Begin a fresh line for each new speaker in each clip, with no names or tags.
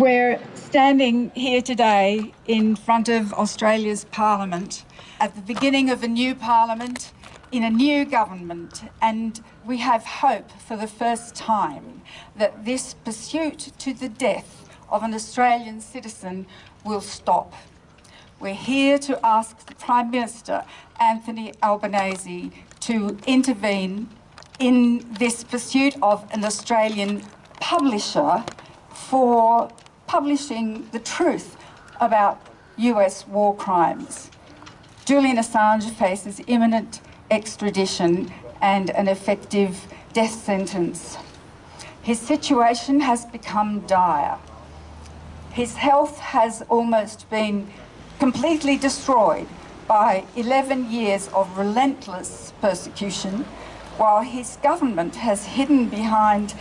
We're standing here today in front of Australia's Parliament at the beginning of a new Parliament in a new government, and we have hope for the first time that this pursuit to the death of an Australian citizen will stop. We're here to ask the Prime Minister, Anthony Albanese, to intervene in this pursuit of an Australian publisher for publishing the truth about US war crimes. Julian Assange faces imminent extradition and an effective death sentence. His situation has become dire. His health has almost been completely destroyed by 11 years of relentless persecution, while his government has hidden behind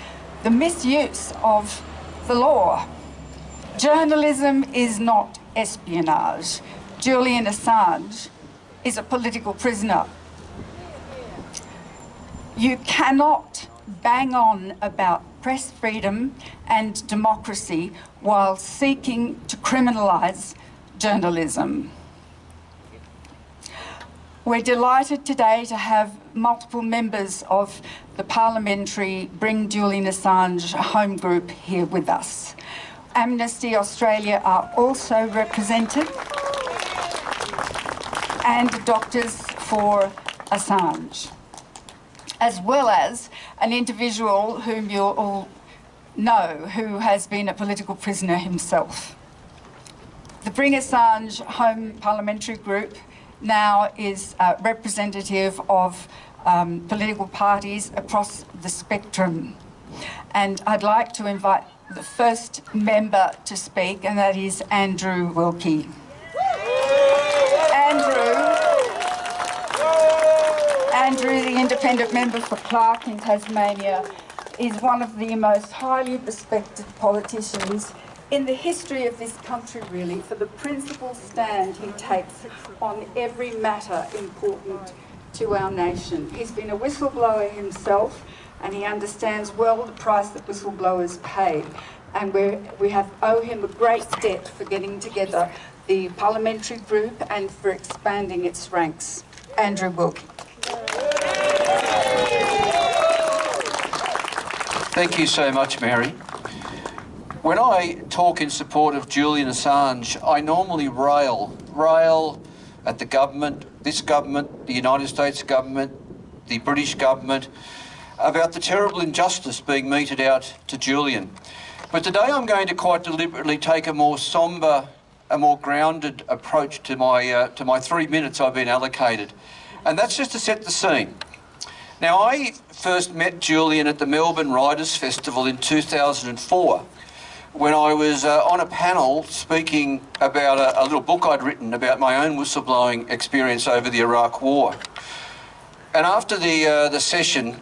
the misuse of the law. Journalism is not espionage. Julian Assange is a political prisoner. You cannot bang on about press freedom and democracy while seeking to criminalise journalism. We're delighted today to have multiple members of the parliamentary Bring Julian Assange home group here with us. Amnesty Australia are also represented, and Doctors for Assange, as well as an individual whom you'll all know who has been a political prisoner himself. The Bring Assange Home Parliamentary Group now is representative of political parties across the spectrum. And I'd like to invite the first member to speak, and that is Andrew Wilke. Andrew, the independent member for Clark in Tasmania, is one of the most highly respected politicians in the history of this country, really, for the principled stand he takes on every matter important to our nation. He's been a whistleblower himself, and he understands well the price that whistleblowers pay. And we owe him a great debt for getting together the parliamentary group and for expanding its ranks. Andrew Wilke.
Thank you so much, Mary. When I talk in support of Julian Assange, I normally rail at the government, this government, the United States government, the British government, about the terrible injustice being meted out to Julian. But today I'm going to quite deliberately take a more sombre, a more grounded approach to my 3 minutes I've been allocated. And that's just to set the scene. Now, I first met Julian at the Melbourne Writers' Festival in 2004. When I was on a panel speaking about a little book I'd written about my own whistleblowing experience over the Iraq War. And after the session,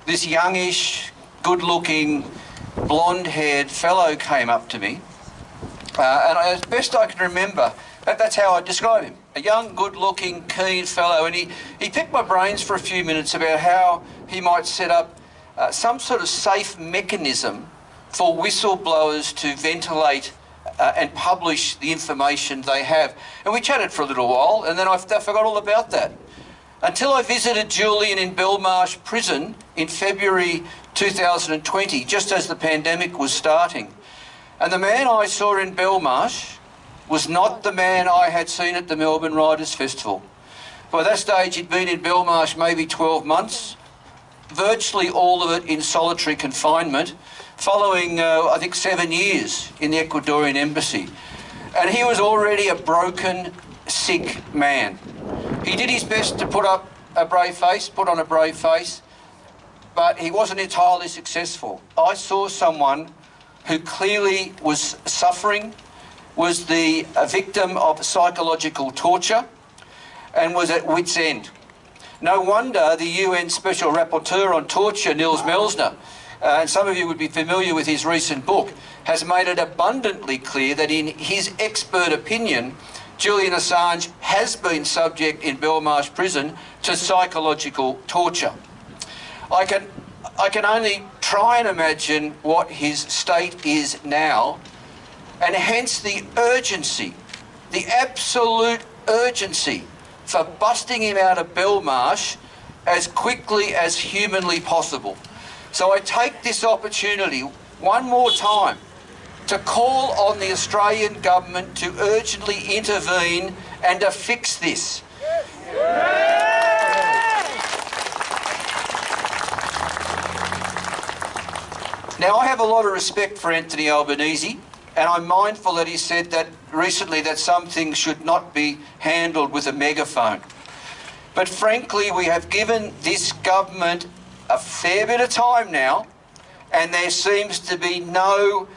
this youngish, good-looking, blonde-haired fellow came up to me, and as best I can remember, that's how I describe him. A young, good-looking, keen fellow, and he picked my brains for a few minutes about how he might set up some sort of safe mechanism for whistleblowers to ventilate and publish the information they have. And we chatted for a little while, and then I forgot all about that. Until I visited Julian in Belmarsh Prison in February 2020, just as the pandemic was starting. And the man I saw in Belmarsh was not the man I had seen at the Melbourne Writers' Festival. By that stage, he'd been in Belmarsh maybe 12 months, virtually all of it in solitary confinement, following, I think, 7 years in the Ecuadorian embassy. And he was already a broken, sick man. He did his best to put on a brave face, but he wasn't entirely successful. I saw someone who clearly was suffering, was a victim of psychological torture, and was at wit's end. No wonder the UN Special Rapporteur on Torture, Nils Melzner, and some of you would be familiar with his recent book, has made it abundantly clear that in his expert opinion, Julian Assange has been subject in Belmarsh Prison to psychological torture. I can only try and imagine what his state is now and hence the urgency, the absolute urgency for busting him out of Belmarsh as quickly as humanly possible. So I take this opportunity one more time to call on the Australian government to urgently intervene and to fix this. Now, I have a lot of respect for Anthony Albanese, and I'm mindful that he said that recently that some things should not be handled with a megaphone. But frankly, we have given this government a fair bit of time now, and there seems to be no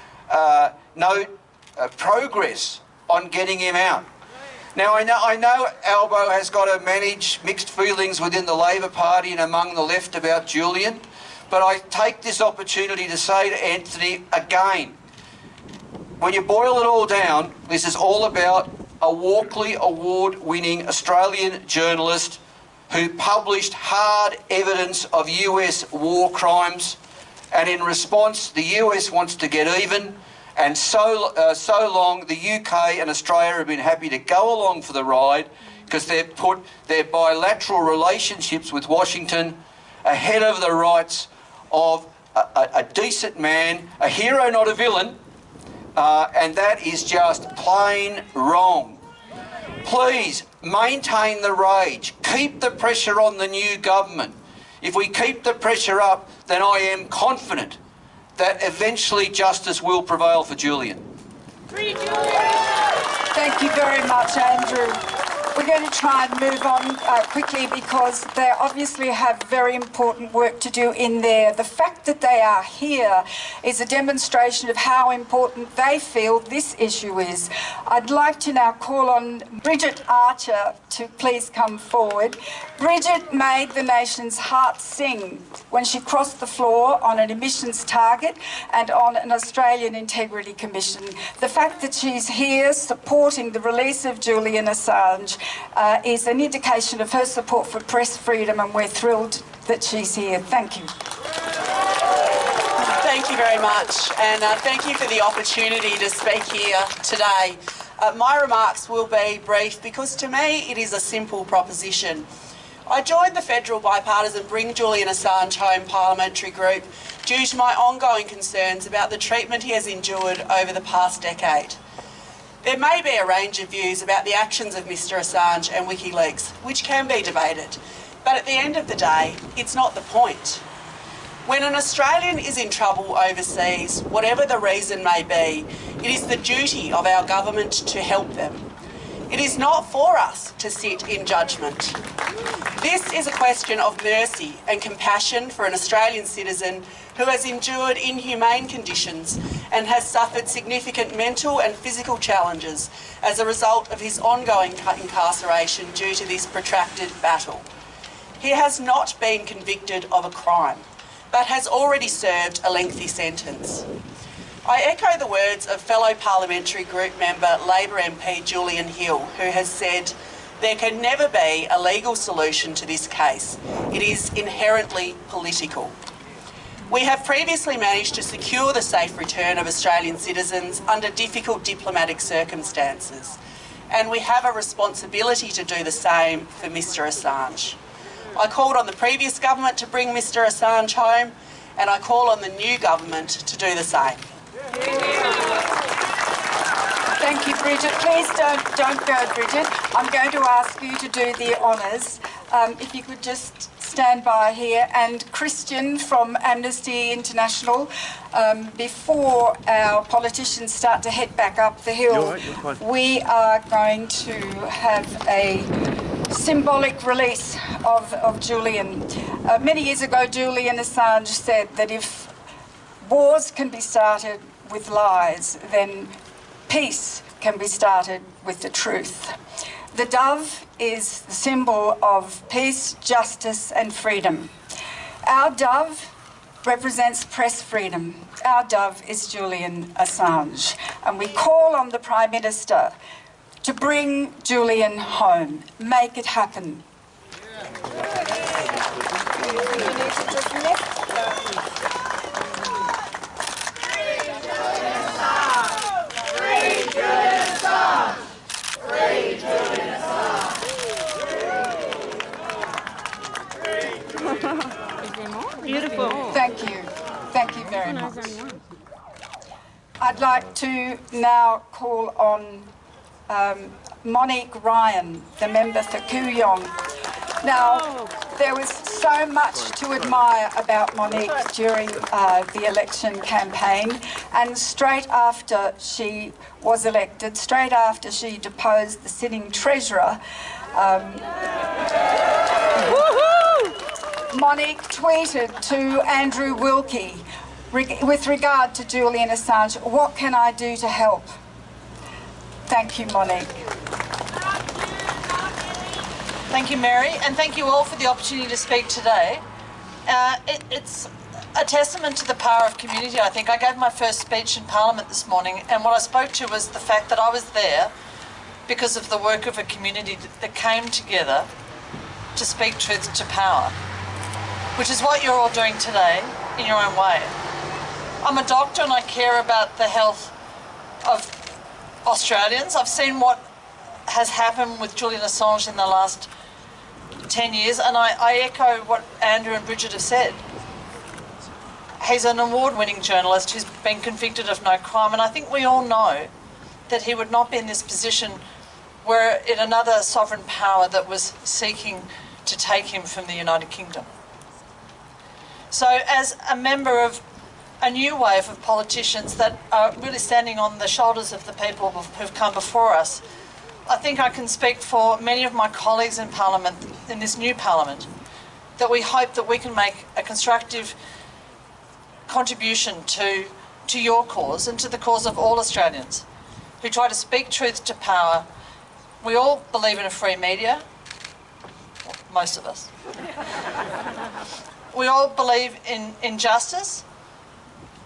progress on getting him out. Now, I know Albo has got to manage mixed feelings within the Labor Party and among the left about Julian, but I take this opportunity to say to Anthony again, when you boil it all down, this is all about a Walkley Award-winning Australian journalist who published hard evidence of US war crimes, and in response the US wants to get even, and so long the UK and Australia have been happy to go along for the ride because they've put their bilateral relationships with Washington ahead of the rights of a decent man, a hero not a villain, and that is just plain wrong. Please maintain the rage, keep the pressure on the new government. If we keep the pressure up, then I am confident that eventually justice will prevail for Julian.
Thank you very much, Andrew. We're going to try and move on quickly because they obviously have very important work to do in there. The fact that they are here is a demonstration of how important they feel this issue is. I'd like to now call on Bridget Archer to please come forward. Bridget made the nation's heart sing when she crossed the floor on an emissions target and on an Australian Integrity Commission. The fact that she's here supporting the release of Julian Assange is an indication of her support for press freedom, and we're thrilled that she's here. Thank you.
Thank you very much, and thank you for the opportunity to speak here today. My remarks will be brief because to me it is a simple proposition. I joined the federal bipartisan Bring Julian Assange Home parliamentary group due to my ongoing concerns about the treatment he has endured over the past decade. There may be a range of views about the actions of Mr Assange and WikiLeaks, which can be debated, but at the end of the day, it's not the point. When an Australian is in trouble overseas, whatever the reason may be, it is the duty of our government to help them. It is not for us to sit in judgment. This is a question of mercy and compassion for an Australian citizen who has endured inhumane conditions and has suffered significant mental and physical challenges as a result of his ongoing incarceration due to this protracted battle. He has not been convicted of a crime, but has already served a lengthy sentence. I echo the words of fellow parliamentary group member Labor MP Julian Hill, who has said, "There can never be a legal solution to this case. It is inherently political." We have previously managed to secure the safe return of Australian citizens under difficult diplomatic circumstances, and we have a responsibility to do the same for Mr Assange. I called on the previous government to bring Mr Assange home, and I call on the new government to do the same.
Thank you, Bridget. Please don't go, Bridget. I'm going to ask you to do the honours. If you could just stand by here. And Christin from Amnesty International, before our politicians start to head back up the hill, we are going to have a symbolic release of Julian. Many years ago, Julian Assange said that if wars can be started with lies, then peace can be started with the truth. The dove is the symbol of peace, justice and freedom. Our dove represents press freedom. Our dove is Julian Assange. And we call on the Prime Minister to bring Julian home. Make it happen. I'd like to now call on Monique Ryan, the member for Kooyong. Now, there was so much to admire about Monique during the election campaign, and straight after she was elected, straight after she deposed the sitting treasurer, Monique tweeted to Andrew Wilke with regard to Julian Assange, "What can I do to help?" Thank you, Monique.
Thank you, Mary, and thank you all for the opportunity to speak today. It's a testament to the power of community, I think. I gave my first speech in Parliament this morning, and what I spoke to was the fact that I was there because of the work of a community that came together to speak truth to power, which is what you're all doing today in your own way. I'm a doctor and I care about the health of Australians. I've seen what has happened with Julian Assange in the last 10 years, and I echo what Andrew and Bridget have said. He's an award-winning journalist who's been convicted of no crime, and I think we all know that he would not be in this position were it another sovereign power that was seeking to take him from the United Kingdom. So as a member of a new wave of politicians that are really standing on the shoulders of the people who've come before us, I think I can speak for many of my colleagues in Parliament, in this new Parliament, that we hope that we can make a constructive contribution to your cause and to the cause of all Australians who try to speak truth to power. We all believe in a free media, well, most of us. We all believe in justice.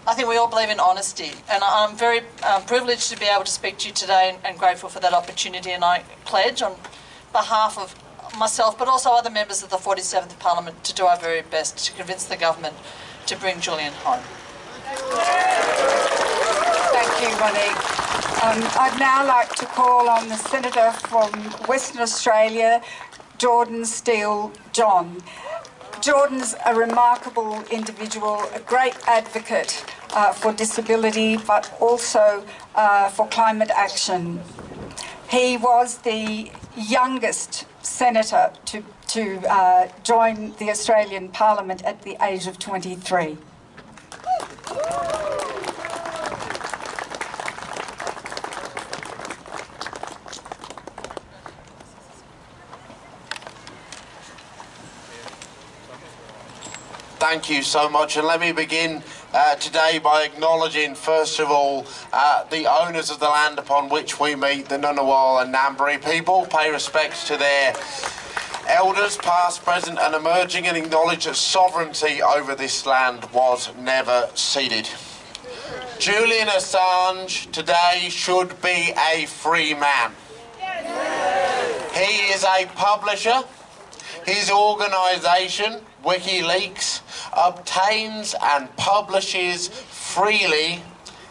I think we all believe in honesty, and I'm very privileged to be able to speak to you today and grateful for that opportunity, and I pledge on behalf of myself but also other members of the 47th Parliament to do our very best to convince the government to bring Julian home.
Thank you, Monique. I'd now like to call on the Senator from Western Australia, Jordan Steele-John. Jordan's a remarkable individual, a great advocate for disability, but also for climate action. He was the youngest senator to join the Australian Parliament at the age of 23.
Thank you so much, and let me begin today by acknowledging, first of all, the owners of the land upon which we meet, the Ngunnawal and Ngambri people. Pay respects to their elders, past, present and emerging, and acknowledge that sovereignty over this land was never ceded. Julian Assange today should be a free man. He is a publisher. His organisation, WikiLeaks, obtains and publishes freely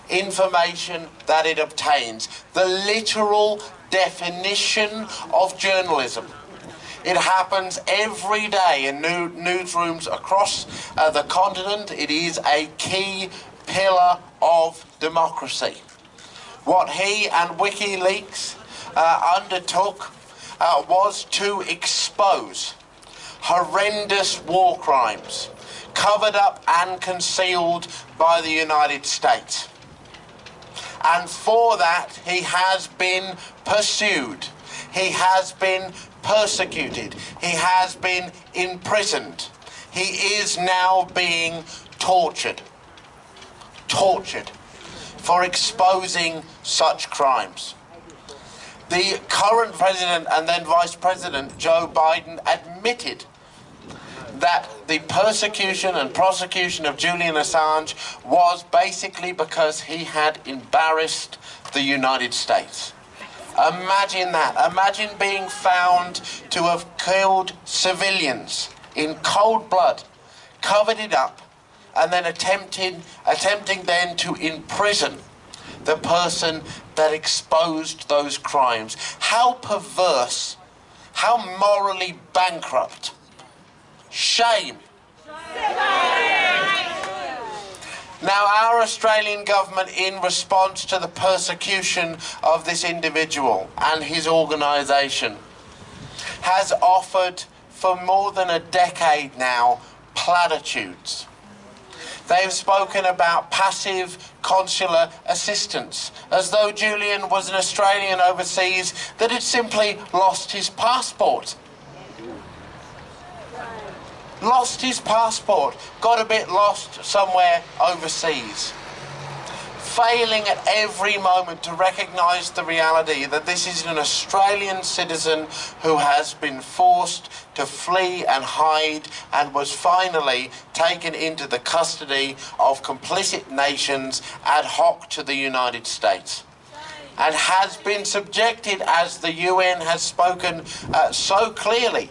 information that it obtains. The literal definition of journalism. It happens every day in newsrooms across the continent. It is a key pillar of democracy. What he and WikiLeaks undertook was to expose horrendous war crimes covered up and concealed by the United States. And for that, he has been pursued. He has been persecuted. He has been imprisoned. He is now being tortured. Tortured for exposing such crimes. The current president and then Vice President Joe Biden admitted that the persecution and prosecution of Julian Assange was basically because he had embarrassed the United States. Imagine that. Imagine being found to have killed civilians in cold blood, covered it up, and then attempting then to imprison the person that exposed those crimes. How perverse, how morally bankrupt. Shame. Now, our Australian government, in response to the persecution of this individual and his organisation, has offered for more than a decade now platitudes. They've spoken about passive consular assistance, as though Julian was an Australian overseas that had simply lost his passport. Lost his passport, got a bit lost somewhere overseas. Failing at every moment to recognise the reality that this is an Australian citizen who has been forced to flee and hide and was finally taken into the custody of complicit nations ad hoc to the United States, and has been subjected, as the UN has spoken so clearly,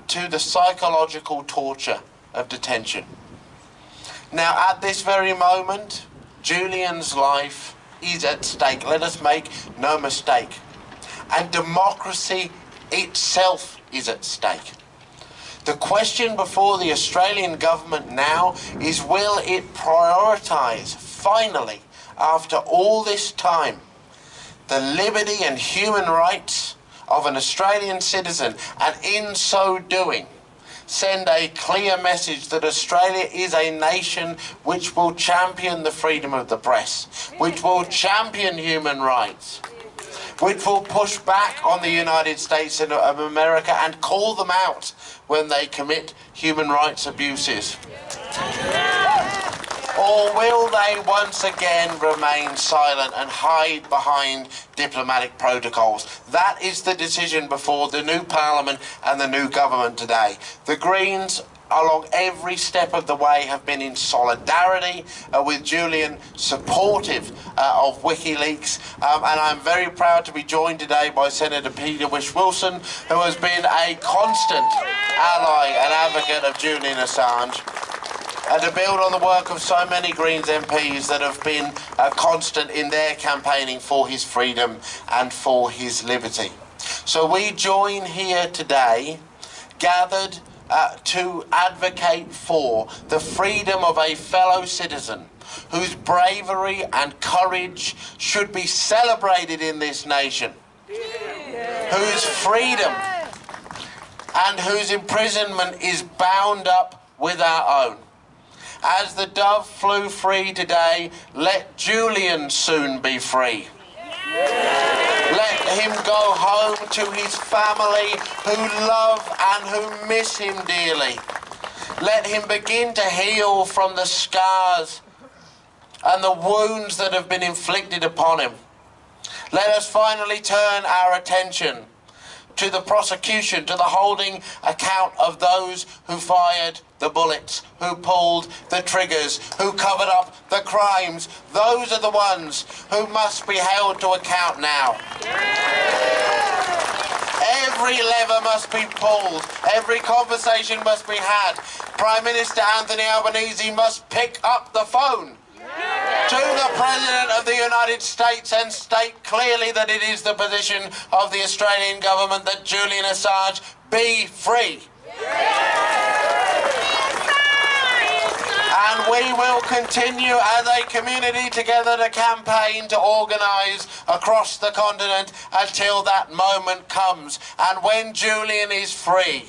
to the psychological torture of detention. Now, at this very moment, Julian's life is at stake. Let us make no mistake. And democracy itself is at stake. The question before the Australian government now is, will it prioritise, finally, after all this time, the liberty and human rights of an Australian citizen, and in so doing, send a clear message that Australia is a nation which will champion the freedom of the press, which will champion human rights, which will push back on the United States of America and call them out when they commit human rights abuses? Or will they once again remain silent and hide behind diplomatic protocols? That is the decision before the new Parliament and the new government today. The Greens, along every step of the way, have been in solidarity with Julian, supportive of WikiLeaks, and I'm very proud to be joined today by Senator Peter Whish-Wilson, who has been a constant ally and advocate of Julian Assange, and to build on the work of so many Greens MPs that have been constant in their campaigning for his freedom and for his liberty. So we join here today, gathered to advocate for the freedom of a fellow citizen whose bravery and courage should be celebrated in this nation, whose freedom and whose imprisonment is bound up with our own. As the dove flew free today, let Julian soon be free. Let him go home to his family who love and who miss him dearly. Let him begin to heal from the scars and the wounds that have been inflicted upon him. Let us finally turn our attention to the prosecution, to the holding account of those who fired the bullets, who pulled the triggers, who covered up the crimes. Those are the ones who must be held to account now. Every lever must be pulled. Every conversation must be had. Prime Minister Anthony Albanese must pick up the phone to the President of the United States and state clearly that it is the position of the Australian government that Julian Assange be free. And we will continue as a community together to campaign, to organise across the continent until that moment comes. And when Julian is free,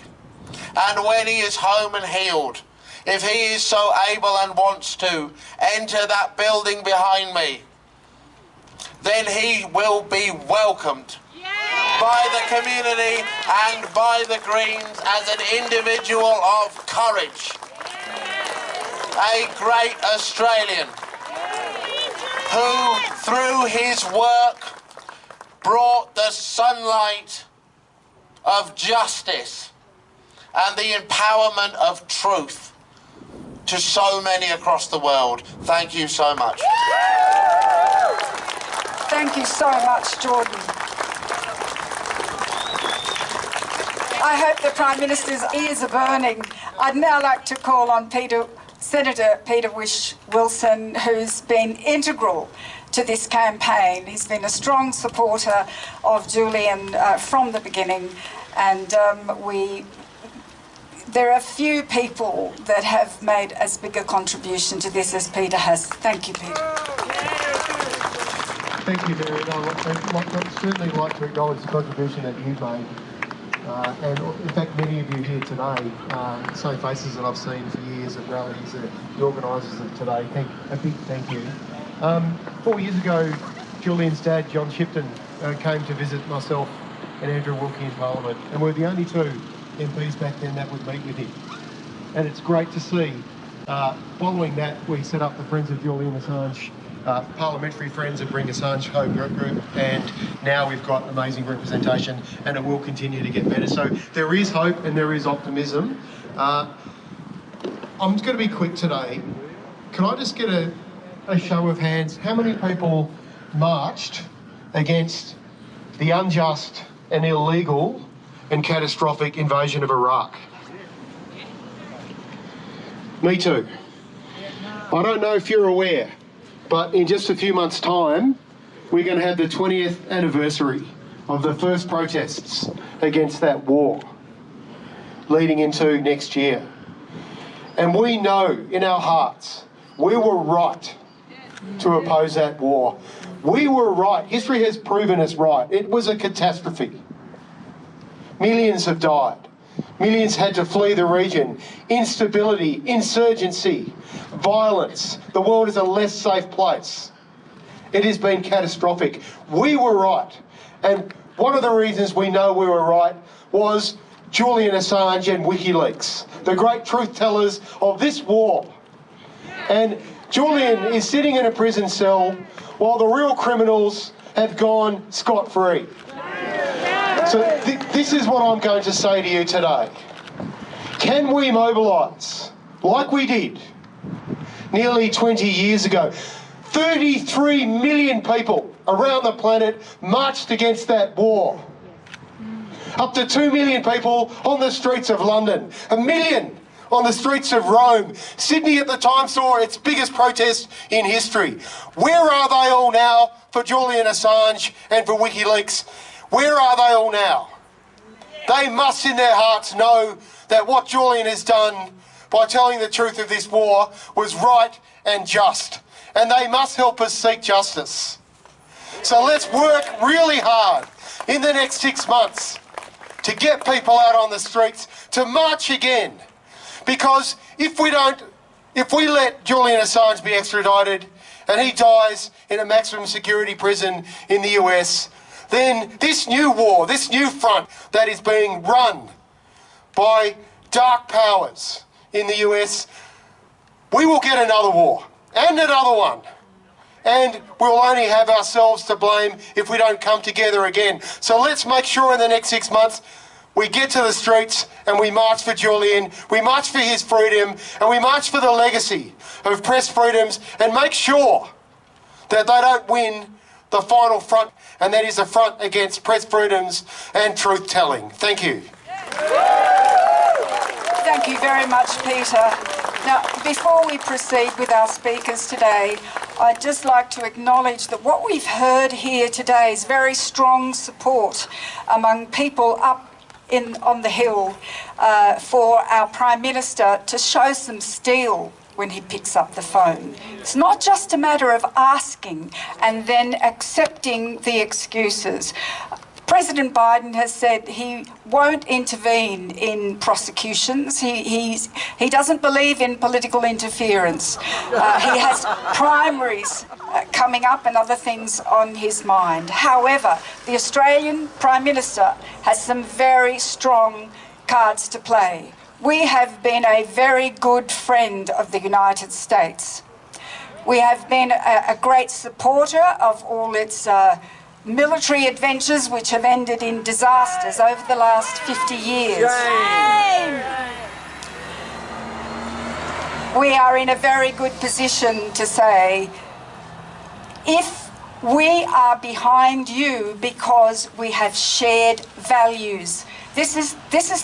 and when he is home and healed, if he is so able and wants to enter that building behind me, then he will be welcomed by the community and by the Greens as an individual of courage, a great Australian who, through his work, brought the sunlight of justice and the empowerment of truth to so many across the world. Thank you so much.
Thank you so much, Jordan. I hope the Prime Minister's ears are burning. I'd now like to call on Senator Peter Whish-Wilson, who's been integral to this campaign. He's been a strong supporter of Julian from the beginning, and there are few people that have made as big a contribution to this as Peter has. Thank you, Peter.
Thank you, Mary. I'd certainly like to acknowledge the contribution that you made. And in fact, many of you here today, same faces that I've seen for years at rallies, the organisers of today, a big thank you. 4 years ago, Julian's dad, John Shipton, came to visit myself and Andrew Wilke in Parliament, and we're the only two MPs back then that would meet with him. And it's great to see. Following that, we set up the Friends of Julian Assange, parliamentary friends of Bring Assange Home group, and now we've got amazing representation, and it will continue to get better. So there is hope and there is optimism. I'm going to be quick today. Can I just get a show of hands? How many people marched against the unjust and illegal and catastrophic invasion of Iraq? Me too. I don't know if you're aware, but in just a few months' time, we're going to have the 20th anniversary of the first protests against that war, leading into next year. And we know in our hearts, we were right to oppose that war. We were right. History has proven us right. It was a catastrophe. Millions have died. Millions had to flee the region. Instability, insurgency, violence. The world is a less safe place. It has been catastrophic. We were right. And one of the reasons we know we were right was Julian Assange and WikiLeaks, the great truth tellers of this war. And Julian is sitting in a prison cell while the real criminals have gone scot-free. So this is what I'm going to say to you today. Can we mobilise, like we did nearly 20 years ago? 33 million people around the planet marched against that war. Up to 2 million people on the streets of London. 1 million on the streets of Rome. Sydney at the time saw its biggest protest in history. Where are they all now for Julian Assange and for WikiLeaks? Where are they all now? They must in their hearts know that what Julian has done by telling the truth of this war was right and just. And they must help us seek justice. So let's work really hard in the next 6 months to get people out on the streets, to march again. Because if we let Julian Assange be extradited and he dies in a maximum security prison in the US, then this new war, this new front that is being run by dark powers in the US, we will get another war and another one. And we'll only have ourselves to blame if we don't come together again. So let's make sure in the next 6 months we get to the streets and we march for Julian, we march for his freedom, and we march for the legacy of press freedoms, and make sure that they don't win the final front, and that is a front against press freedoms and truth-telling. Thank you.
Thank you very much, Peter. Now, before we proceed with our speakers today, I'd just like to acknowledge that what we've heard here today is very strong support among people up on the Hill for our Prime Minister to show some steel when he picks up the phone. It's not just a matter of asking and then accepting the excuses. President Biden has said he won't intervene in prosecutions. He doesn't believe in political interference. He has primaries coming up and other things on his mind. However, the Australian Prime Minister has some very strong cards to play. We have been a very good friend of the United States. We have been a great supporter of all its military adventures which have ended in disasters over the last 50 years. We are in a very good position to say, if We are behind you because we have shared values. This is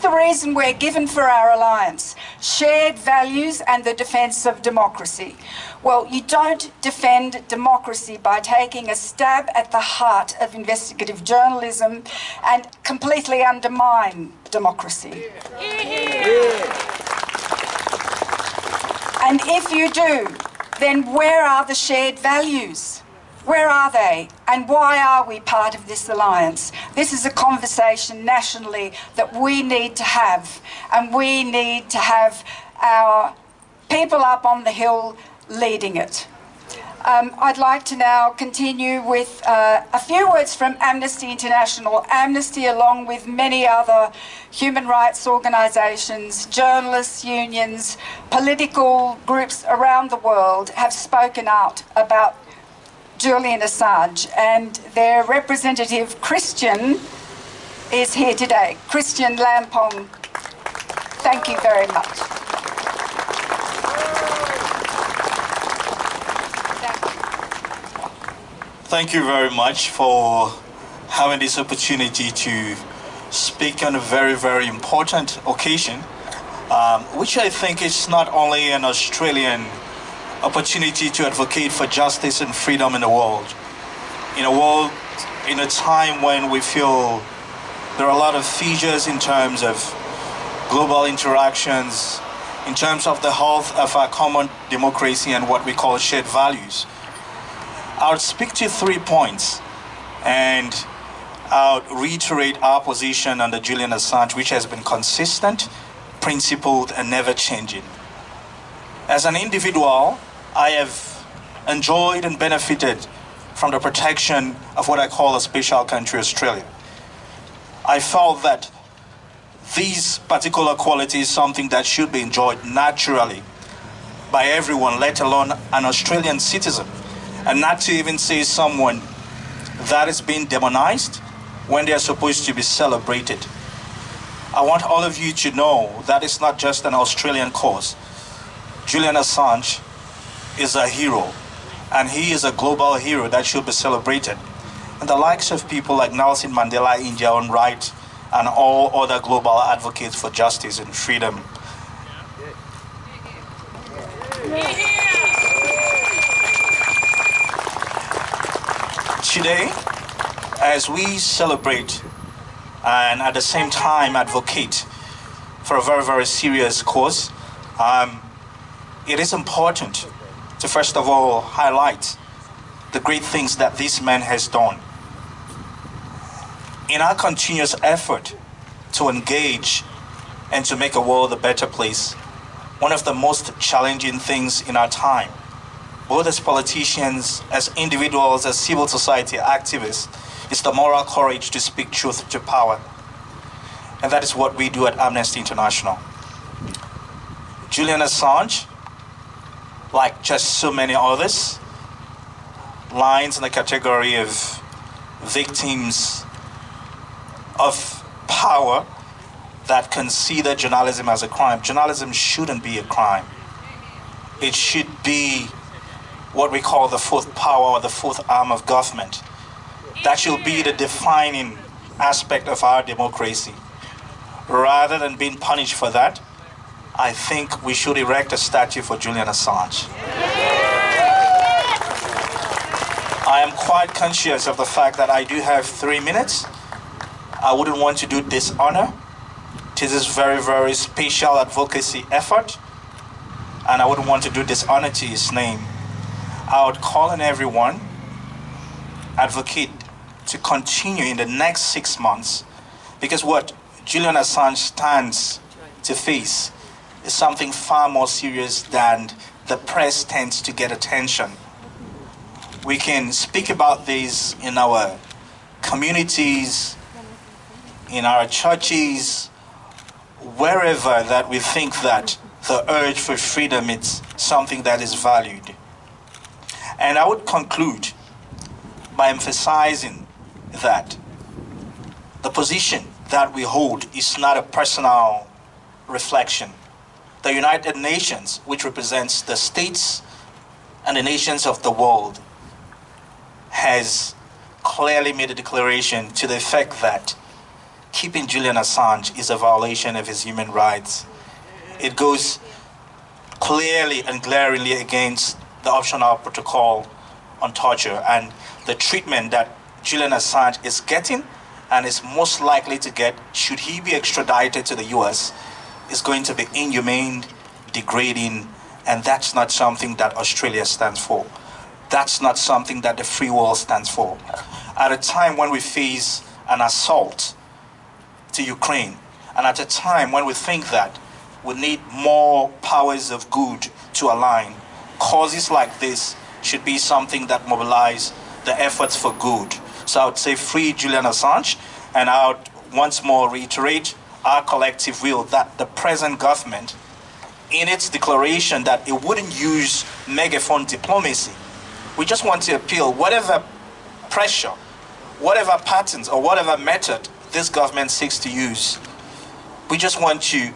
the reason we're given for our alliance. Shared values and the defence of democracy. Well, you don't defend democracy by taking a stab at the heart of investigative journalism and completely undermine democracy. And if you do, then where are the shared values? Where are they? And why are we part of this alliance? This is a conversation nationally that we need to have, and we need to have our people up on the hill leading it. I'd like to now continue with a few words from Amnesty International. Amnesty, along with many other human rights organisations, journalists, unions, political groups around the world, have spoken out about Julian Assange, and their representative, Christin, is here today. Christin Lambang-Foyne, thank you very much.
Thank you very much for having this opportunity to speak on a very, very important occasion, which I think is not only an Australian opportunity to advocate for justice and freedom in the world. In a time when we feel there are a lot of fissures in terms of global interactions, in terms of the health of our common democracy and what we call shared values. I'll speak to 3 points, and I'll reiterate our position on the Julian Assange, which has been consistent, principled, and never changing. As an individual, I have enjoyed and benefited from the protection of what I call a special country, Australia. I felt that these particular qualities is something that should be enjoyed naturally by everyone, let alone an Australian citizen, and not to even say someone that is being demonized when they are supposed to be celebrated. I want all of you to know that it's not just an Australian cause. Julian Assange is a hero, and he is a global hero that should be celebrated. And the likes of people like Nelson Mandela in their own right, and all other global advocates for justice and freedom. Today, as we celebrate and at the same time advocate for a very, very serious cause, it is important to first of all highlight the great things that this man has done. In our continuous effort to engage and to make a world a better place, one of the most challenging things in our time, both as politicians, as individuals, as civil society activists, is the moral courage to speak truth to power. And that is what we do at Amnesty International. Julian Assange, like just so many others, lies in the category of victims of power that consider journalism as a crime. Journalism shouldn't be a crime. It should be what we call the fourth power or the fourth arm of government. That should be the defining aspect of our democracy. Rather than being punished for that, I think we should erect a statue for Julian Assange. I am quite conscious of the fact that I do have 3 minutes. I wouldn't want to do dishonor to this very, very special advocacy effort, and I wouldn't want to do dishonor to his name. I would call on everyone, advocate to continue in the next 6 months, because what Julian Assange stands to face is something far more serious than the press tends to get attention. We can speak about this in our communities, in our churches, wherever that we think that the urge for freedom is something that is valued. And I would conclude by emphasizing that the position that we hold is not a personal reflection. The United Nations, which represents the states and the nations of the world, has clearly made a declaration to the effect that keeping Julian Assange is a violation of his human rights. It goes clearly and glaringly against the optional protocol on torture and the treatment that Julian Assange is getting and is most likely to get should he be extradited to the U.S. is going to be inhumane, degrading, and that's not something that Australia stands for. That's not something that the free world stands for. At a time when we face an assault to Ukraine, and at a time when we think that we need more powers of good to align, causes like this should be something that mobilize the efforts for good. So I would say free Julian Assange, and I would once more reiterate our collective will that the present government, in its declaration that it wouldn't use megaphone diplomacy, we just want to appeal whatever pressure, whatever patterns or whatever method this government seeks to use. We just want to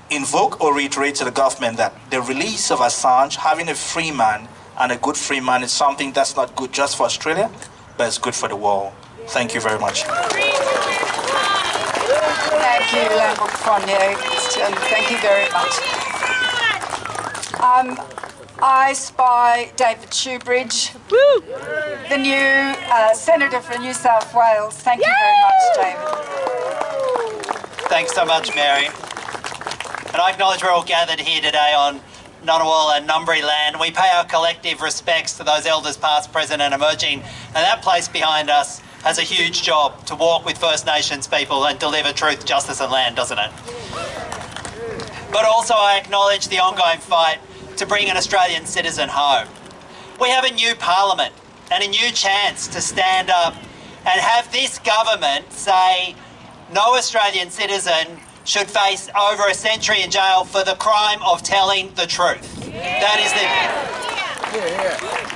invoke or reiterate to the government that the release of Assange, having a free man and a good free man, is something that's not good just for Australia, but it's good for the world. Thank you very much.
Thank you, Lambang-Foyne, Christin. Thank you very much. I spy David Shoebridge, the new Senator for New South Wales. Thank you very much, David.
Thanks so much, Mary. And I acknowledge we're all gathered here today on Ngunnawal and Ngambri land. We pay our collective respects to those elders past, present and emerging. And that place behind us has a huge job to walk with First Nations people and deliver truth, justice and land, doesn't it? But also I acknowledge the ongoing fight to bring an Australian citizen home. We have a new parliament and a new chance to stand up and have this government say no Australian citizen should face over a century in jail for the crime of telling the truth. That is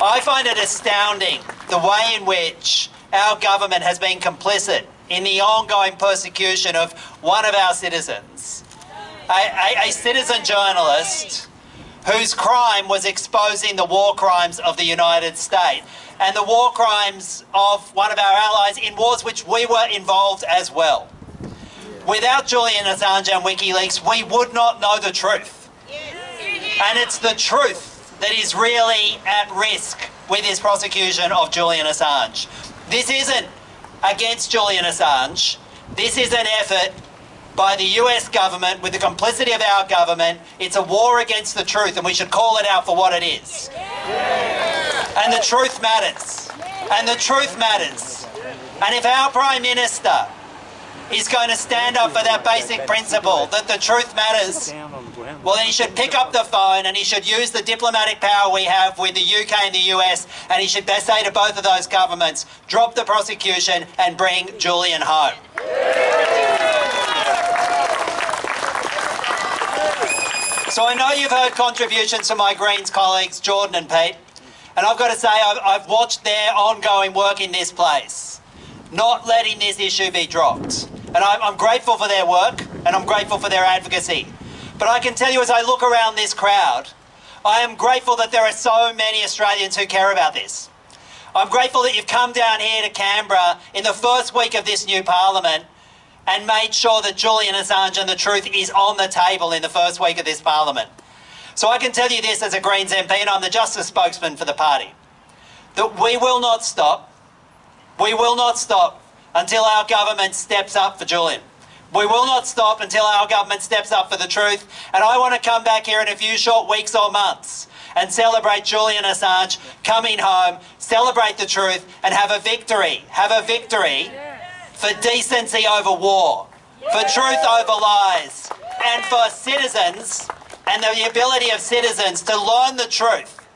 I find it astounding the way in which our government has been complicit in the ongoing persecution of one of our citizens, a citizen journalist whose crime was exposing the war crimes of the United States and the war crimes of one of our allies in wars which we were involved as well. Without Julian Assange and WikiLeaks, we would not know the truth. And it's the truth that is really at risk with this prosecution of Julian Assange. This isn't against Julian Assange. This is an effort by the US government with the complicity of our government. It's a war against the truth, and we should call it out for what it is. And the truth matters. And the truth matters. And if our Prime Minister is going to stand up for that basic principle that the truth matters, well, then he should pick up the phone and he should use the diplomatic power we have with the UK and the US, and he should say to both of those governments, drop the prosecution and bring Julian home. So I know you've heard contributions from my Greens colleagues, Jordan and Pete, and I've got to say I've watched their ongoing work in this place, not letting this issue be dropped. And I'm grateful for their work and I'm grateful for their advocacy. But I can tell you, as I look around this crowd, I am grateful that there are so many Australians who care about this. I'm grateful that you've come down here to Canberra in the first week of this new parliament and made sure that Julian Assange and the truth is on the table in the first week of this parliament. So I can tell you this as a Greens MP, and I'm the Justice spokesman for the party, that we will not stop until our government steps up for Julian. We will not stop until our government steps up for the truth. And I want to come back here in a few short weeks or months and celebrate Julian Assange coming home, celebrate the truth, and have a victory for decency over war, for truth over lies, and for citizens and the ability of citizens to learn the truth.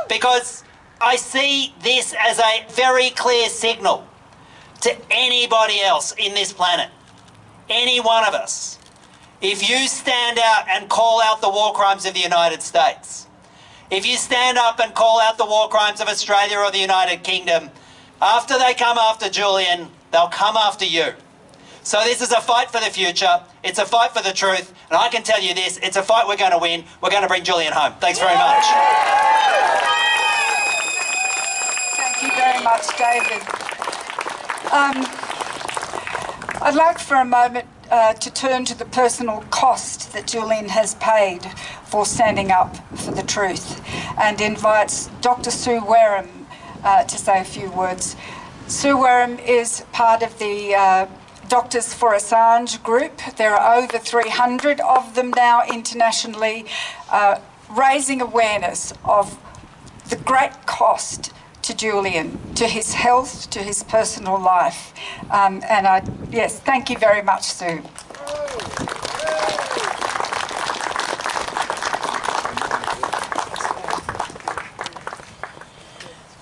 Because I see this as a very clear signal to anybody else in this planet, any one of us. If you stand out and call out the war crimes of the United States, if you stand up and call out the war crimes of Australia or the United Kingdom, after they come after Julian, they'll come after you. So this is a fight for the future. It's a fight for the truth. And I can tell you this, it's a fight we're going to win. We're going to bring Julian home. Thanks very much.
you very much, David. I'd like for a moment to turn to the personal cost that Julian has paid for standing up for the truth, and invites Dr. Sue Wareham to say a few words. Sue Wareham is part of the Doctors for Assange group. There are over 300 of them now internationally, raising awareness of the great cost to Julian, to his health, to his personal life. Yes, thank you very much, Sue.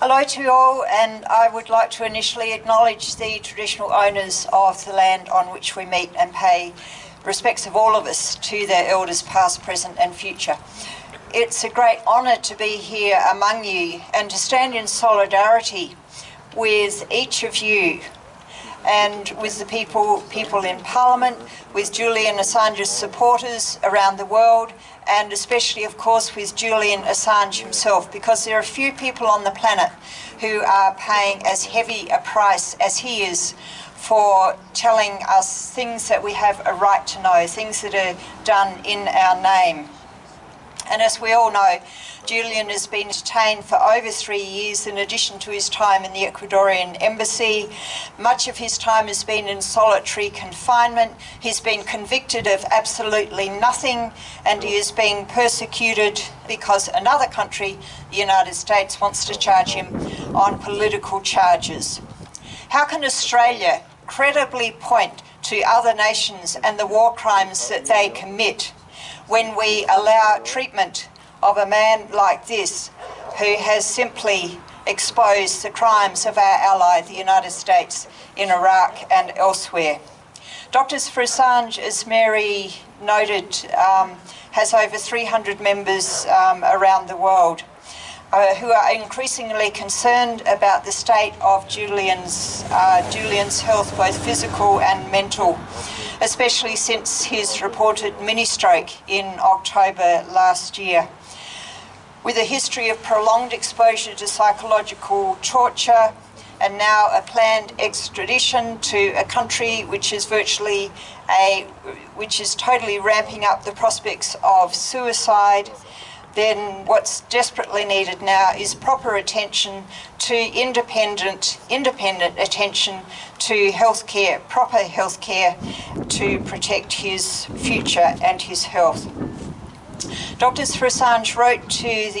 Hello to you all, and I would like to initially acknowledge the traditional owners of the land on which we meet and pay respects of all of us to their elders past, present and future. It's a great honour to be here among you and to stand in solidarity with each of you and with the people in Parliament, with Julian Assange's supporters around the world, and especially, of course, with Julian Assange himself, because there are few people on the planet who are paying as heavy a price as he is for telling us things that we have a right to know, things that are done in our name. And as we all know, Julian has been detained for over 3 years in addition to his time in the Ecuadorian embassy. Much of his time has been in solitary confinement. He's been convicted of absolutely nothing, and he is being persecuted because another country, the United States, wants to charge him on political charges. How can Australia credibly point to other nations and the war crimes that they commit when we allow treatment of a man like this, who has simply exposed the crimes of our ally, the United States, in Iraq and elsewhere? Doctors for Assange, as Mary noted, has over 300 members around the world who are increasingly concerned about the state of Julian's health, both physical and mental, especially since his reported mini-stroke in October last year. With a history of prolonged exposure to psychological torture and now a planned extradition to a country which is totally ramping up the prospects of suicide, then what's desperately needed now is proper attention to independent attention to healthcare, proper healthcare to protect his future and his health. Doctors for Assange wrote to the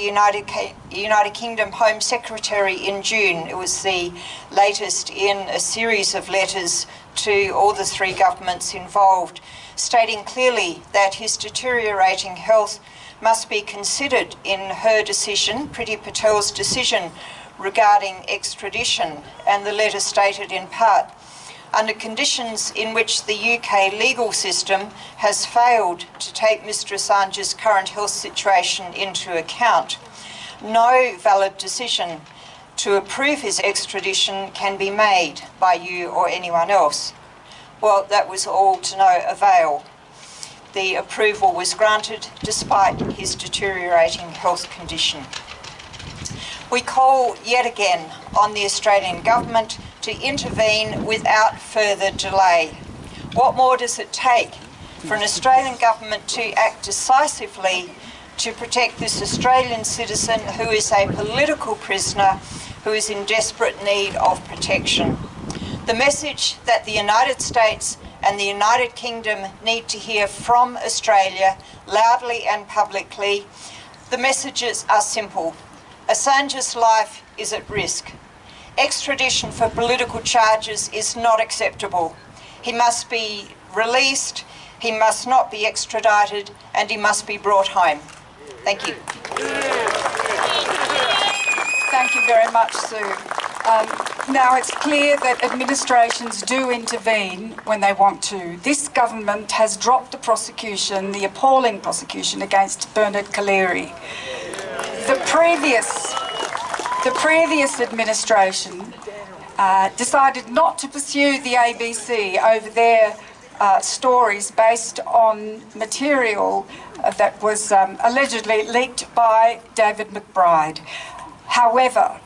United Kingdom Home Secretary in June. It was the latest in a series of letters to all the three governments involved, stating clearly that his deteriorating health must be considered in her decision, Priti Patel's decision regarding extradition, and the letter stated in part, under conditions in which the UK legal system has failed to take Mr Assange's current health situation into account, no valid decision to approve his extradition can be made by you or anyone else. Well, that was all to no avail. The approval was granted despite his deteriorating health condition. We call yet again on the Australian government to intervene without further delay. What more does it take for an Australian government to act decisively to protect this Australian citizen who is a political prisoner who is in desperate need of protection? The message that the United States and the United Kingdom need to hear from Australia loudly and publicly, the messages are simple. Assange's life is at risk. Extradition for political charges is not acceptable. He must be released, he must not be extradited, and he must be brought home. Thank you.
Thank you very much, Sue. Now, it's clear that administrations do intervene when they want to. This government has dropped the prosecution, the appalling prosecution against Bernard Collaery. The previous administration decided not to pursue the ABC over their stories based on material that was allegedly leaked by David McBride. However,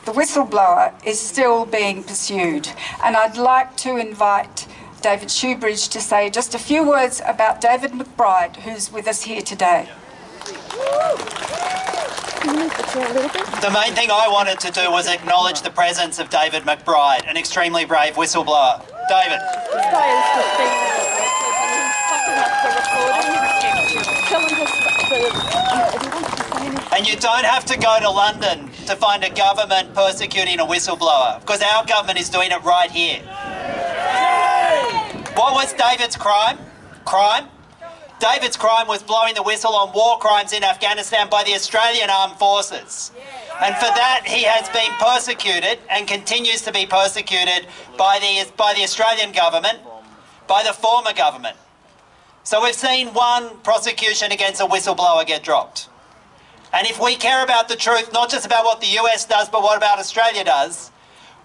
the whistleblower is still being pursued. And I'd like to invite David Shoebridge to say just a few words about David McBride, who's with us here today.
The main thing I wanted to do was acknowledge the presence of David McBride, an extremely brave whistleblower. David. And you don't have to go to London to find a government persecuting a whistleblower, because our government is doing it right here. What was David's crime? David's crime was blowing the whistle on war crimes in Afghanistan by the Australian Armed Forces. And for that, he has been persecuted and continues to be persecuted by the Australian government, by the former government. So we've seen one prosecution against a whistleblower get dropped. And if we care about the truth, not just about what the US does, but what about Australia does,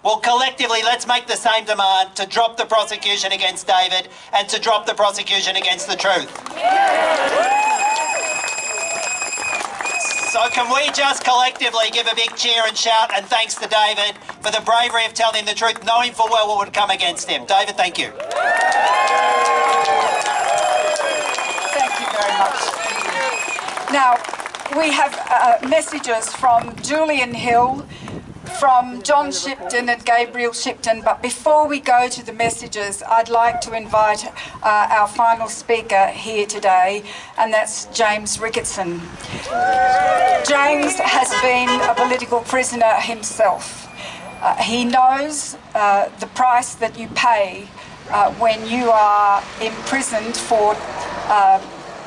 well, collectively, let's make the same demand to drop the prosecution against David and to drop the prosecution against the truth. So can we just collectively give a big cheer and shout and thanks to David for the bravery of telling the truth, knowing full well what would come against him. David, thank you.
Thank you very much. Now, we have messages from Julian Hill, from John Shipton and Gabriel Shipton, but before we go to the messages, I'd like to invite our final speaker here today, and that's James Ricketson. James has been a political prisoner himself. He knows the price that you pay when you are imprisoned for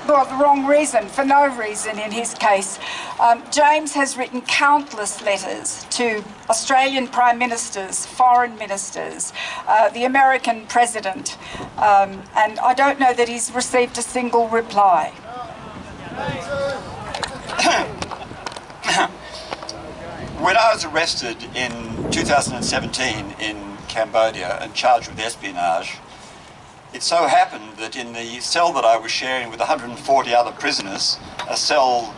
well, the wrong reason, for no reason in his case. James has written countless letters to Australian Prime Ministers, Foreign Ministers, the American President, and I don't know that he's received a single reply.
When I was arrested in 2017 in Cambodia and charged with espionage, it so happened that in the cell that I was sharing with 140 other prisoners, a cell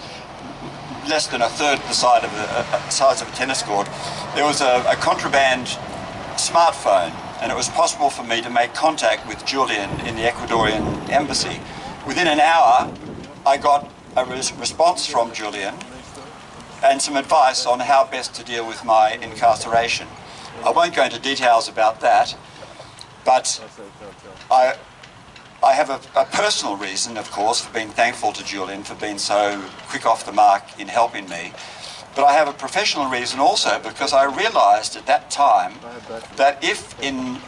less than a third the size of a tennis court, there was a contraband smartphone, and it was possible for me to make contact with Julian in the Ecuadorian embassy. Within an hour, I got a response from Julian and some advice on how best to deal with my incarceration. I won't go into details about that, but I have a personal reason, of course, for being thankful to Julian for being so quick off the mark in helping me. But I have a professional reason also, because I realised at that time that if in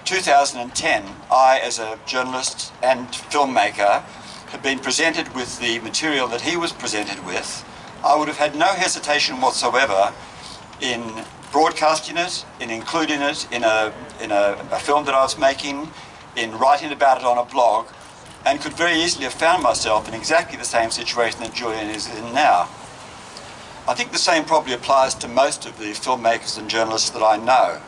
2010 I, as a journalist and filmmaker, had been presented with the material that he was presented with, I would have had no hesitation whatsoever in broadcasting it, in including it in a film that I was making, in writing about it on a blog, and could very easily have found myself in exactly the same situation that Julian is in now. I think the same probably applies to most of the filmmakers and journalists that I know.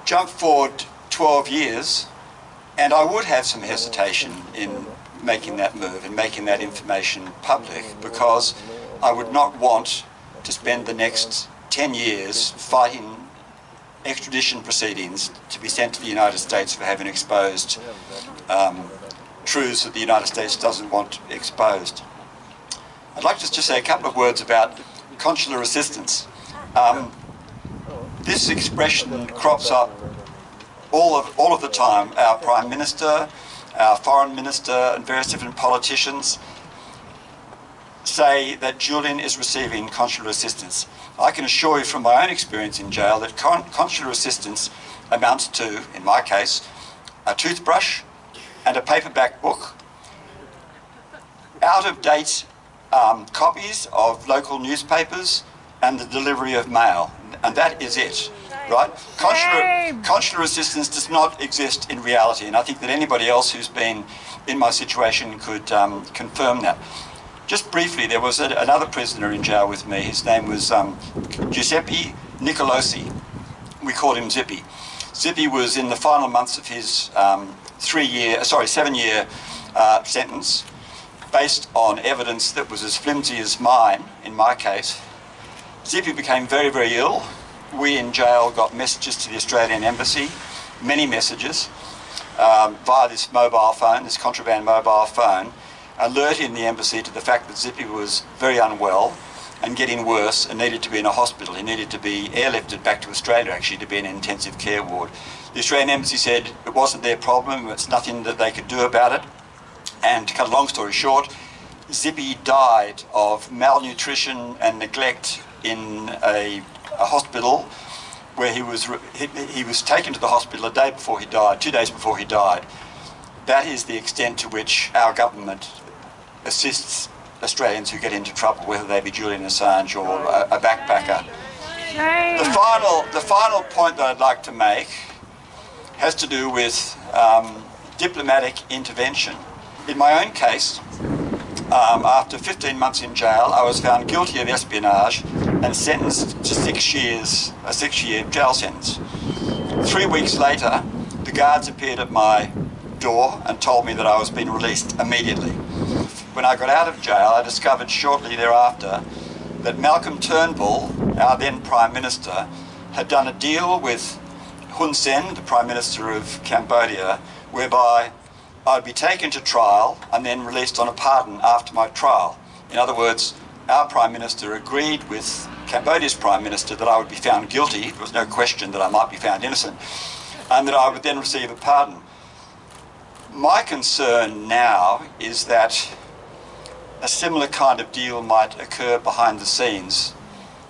Jump forward 12 years, and I would have some hesitation in making that move and making that information public, because I would not want to spend the next 10 years fighting extradition proceedings to be sent to the United States for having exposed truths that the United States doesn't want exposed. I'd like to just say a couple of words about consular assistance. This expression crops up all of the time. Our Prime Minister, our Foreign Minister and various different politicians say that Julian is receiving consular assistance. I can assure you from my own experience in jail that consular assistance amounts to, in my case, a toothbrush and a paperback book, out-of-date copies of local newspapers, and the delivery of mail. And that is it, right? Consular assistance does not exist in reality, and I think that anybody else who's been in my situation could confirm that. Just briefly, there was another prisoner in jail with me. His name was Giuseppe Nicolosi. We called him Zippy. Zippy was in the final months of his 7-year sentence, based on evidence that was as flimsy as mine, in my case. Zippy became very, very ill. We in jail got messages to the Australian Embassy, many messages, via this mobile phone, this contraband mobile phone, alerting the embassy to the fact that Zippy was very unwell and getting worse and needed to be in a hospital. He needed to be airlifted back to Australia, actually, to be in an intensive care ward. The Australian Embassy said it wasn't their problem, it's nothing that they could do about it. And to cut a long story short, Zippy died of malnutrition and neglect in a hospital where he was taken to the hospital a day before he died, 2 days before he died. That is the extent to which our government assists Australians who get into trouble, whether they be Julian Assange or a backpacker. The final point that I'd like to make has to do with diplomatic intervention. In my own case, after 15 months in jail, I was found guilty of espionage and sentenced to a 6-year jail sentence. 3 weeks later, the guards appeared at my door and told me that I was being released immediately. When I got out of jail, I discovered shortly thereafter that Malcolm Turnbull, our then Prime Minister, had done a deal with Hun Sen, the Prime Minister of Cambodia, whereby I'd be taken to trial and then released on a pardon after my trial. In other words, our Prime Minister agreed with Cambodia's Prime Minister that I would be found guilty, there was no question that I might be found innocent, and that I would then receive a pardon. My concern now is that a similar kind of deal might occur behind the scenes,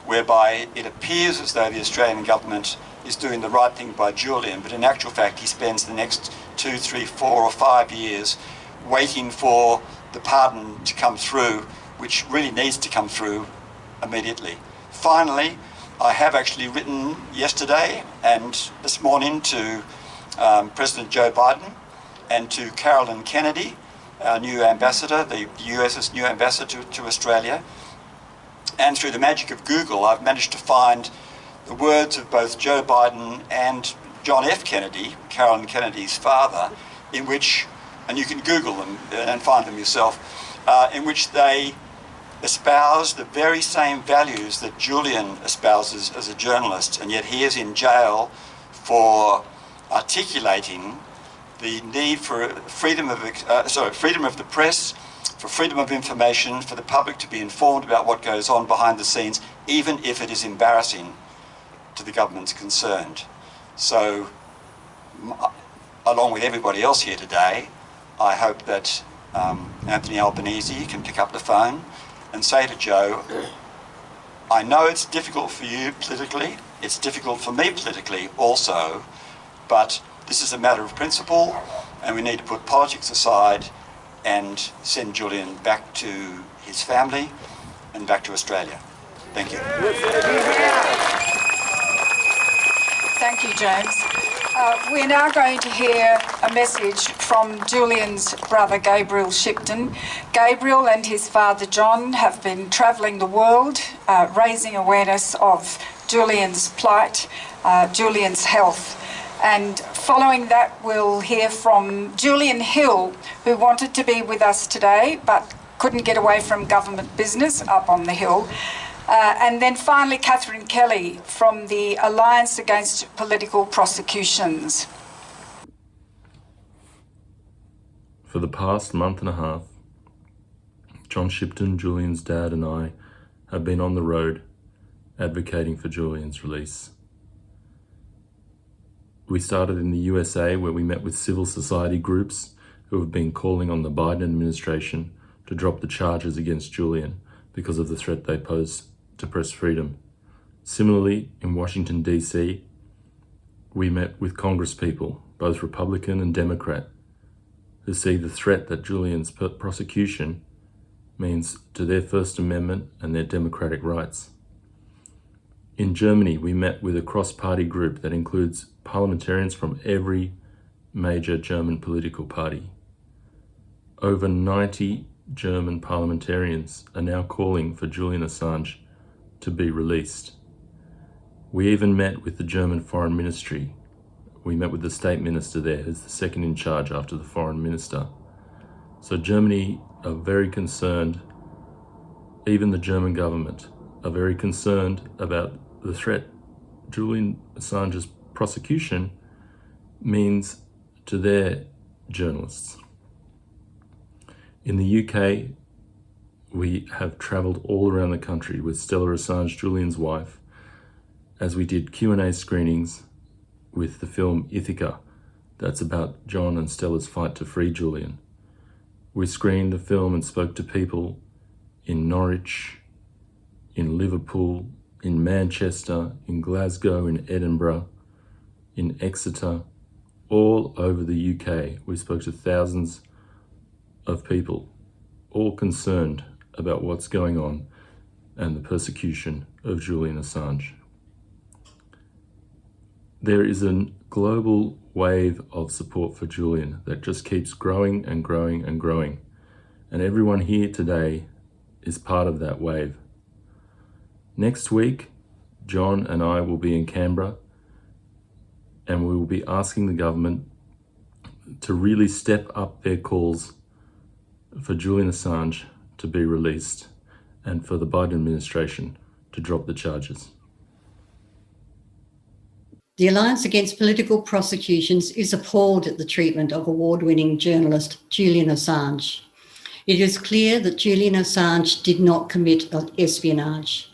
whereby it appears as though the Australian government is doing the right thing by Julian, but in actual fact he spends the next 2, 3, 4 or 5 years waiting for the pardon to come through, which really needs to come through immediately. Finally, I have actually written yesterday and this morning to President Joe Biden and to Carolyn Kennedy, our new ambassador, the US's new ambassador to Australia. And through the magic of Google, I've managed to find the words of both Joe Biden and John F. Kennedy, Carolyn Kennedy's father, in which, and you can Google them and find them yourself, in which they espouse the very same values that Julian espouses as a journalist, and yet he is in jail for articulating the need for freedom of the press, for freedom of information, for the public to be informed about what goes on behind the scenes, even if it is embarrassing to the governments concerned. So, along with everybody else here today, I hope that Anthony Albanese can pick up the phone and say to Joe, I know it's difficult for you politically, it's difficult for me politically also, but this is a matter of principle and we need to put politics aside and send Julian back to his family and back to Australia. Thank you.
Thank you, James. We're now going to hear a message from Julian's brother Gabriel Shipton. Gabriel and his father John have been travelling the world, raising awareness of Julian's plight, Julian's health. And following that, we'll hear from Julian Hill, who wanted to be with us today, but couldn't get away from government business up on the Hill. And then finally, Catherine Kelly from the Alliance Against Political Prosecutions.
For the past month and a half, John Shipton, Julian's dad, and I have been on the road advocating for Julian's release. We started in the USA, where we met with civil society groups who have been calling on the Biden administration to drop the charges against Julian because of the threat they pose to press freedom. Similarly, in Washington, D.C., we met with congresspeople, both Republican and Democrat, who see the threat that Julian's prosecution means to their First Amendment and their democratic rights. In Germany, we met with a cross-party group that includes parliamentarians from every major German political party. Over 90 German parliamentarians are now calling for Julian Assange to be released. We even met with the German Foreign Ministry. We met with the state minister there, who's the second in charge after the foreign minister. So Germany are very concerned, even the German government, are very concerned about the threat Julian Assange's prosecution means to their journalists. In the UK, we have travelled all around the country with Stella Assange, Julian's wife, as we did Q&A screenings with the film Ithaca, that's about John and Stella's fight to free Julian. We screened the film and spoke to people in Norwich, in Liverpool, in Manchester, in Glasgow, in Edinburgh, in Exeter, all over the UK. We spoke to thousands of people, all concerned about what's going on and the persecution of Julian Assange. There is a global wave of support for Julian that just keeps growing and growing and growing. And everyone here today is part of that wave. Next week, John and I will be in Canberra, and we will be asking the government to really step up their calls for Julian Assange to be released and for the Biden administration to drop the charges.
The Alliance Against Political Prosecutions is appalled at the treatment of award-winning journalist Julian Assange. It is clear that Julian Assange did not commit espionage.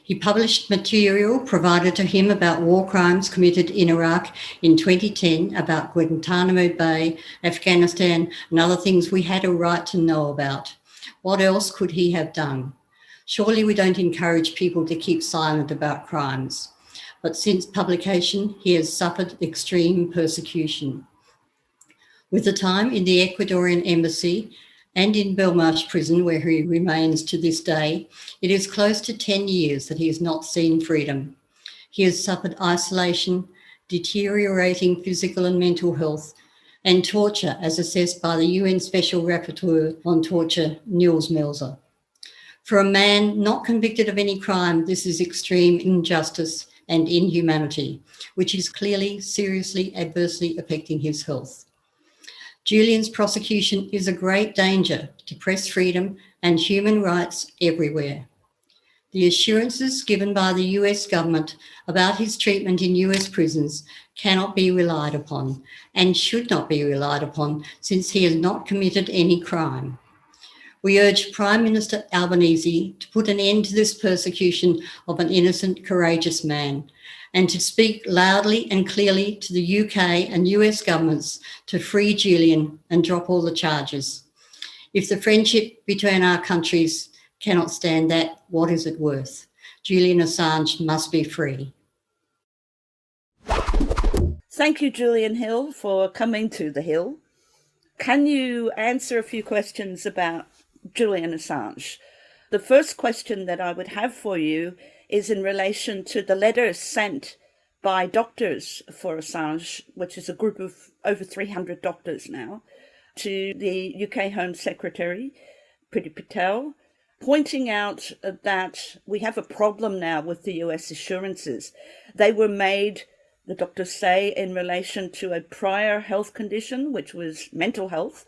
He published material provided to him about war crimes committed in Iraq in 2010, about Guantanamo Bay, Afghanistan, and other things we had a right to know about. What else could he have done? Surely we don't encourage people to keep silent about crimes. But since publication, he has suffered extreme persecution. With the time in the Ecuadorian embassy and in Belmarsh prison, where he remains to this day, it is close to 10 years that he has not seen freedom. He has suffered isolation, deteriorating physical and mental health, and torture, as assessed by the UN Special Rapporteur on Torture, Nils Melzer. For a man not convicted of any crime, this is extreme injustice and inhumanity, which is clearly seriously adversely affecting his health. Julian's prosecution is a great danger to press freedom and human rights everywhere. The assurances given by the US government about his treatment in US prisons cannot be relied upon and should not be relied upon, since he has not committed any crime. We urge Prime Minister Albanese to put an end to this persecution of an innocent, courageous man, and to speak loudly and clearly to the UK and US governments to free Julian and drop all the charges. If the friendship between our countries cannot stand that, what is it worth? Julian Assange must be free.
Thank you, Julian Hill, for coming to the Hill. Can you answer a few questions about Julian Assange? The first question that I would have for you is in relation to the letters sent by doctors for Assange, which is a group of over 300 doctors now, to the UK Home Secretary, Priti Patel, pointing out that we have a problem now with the US assurances. They were made, the doctors say, in relation to a prior health condition, which was mental health.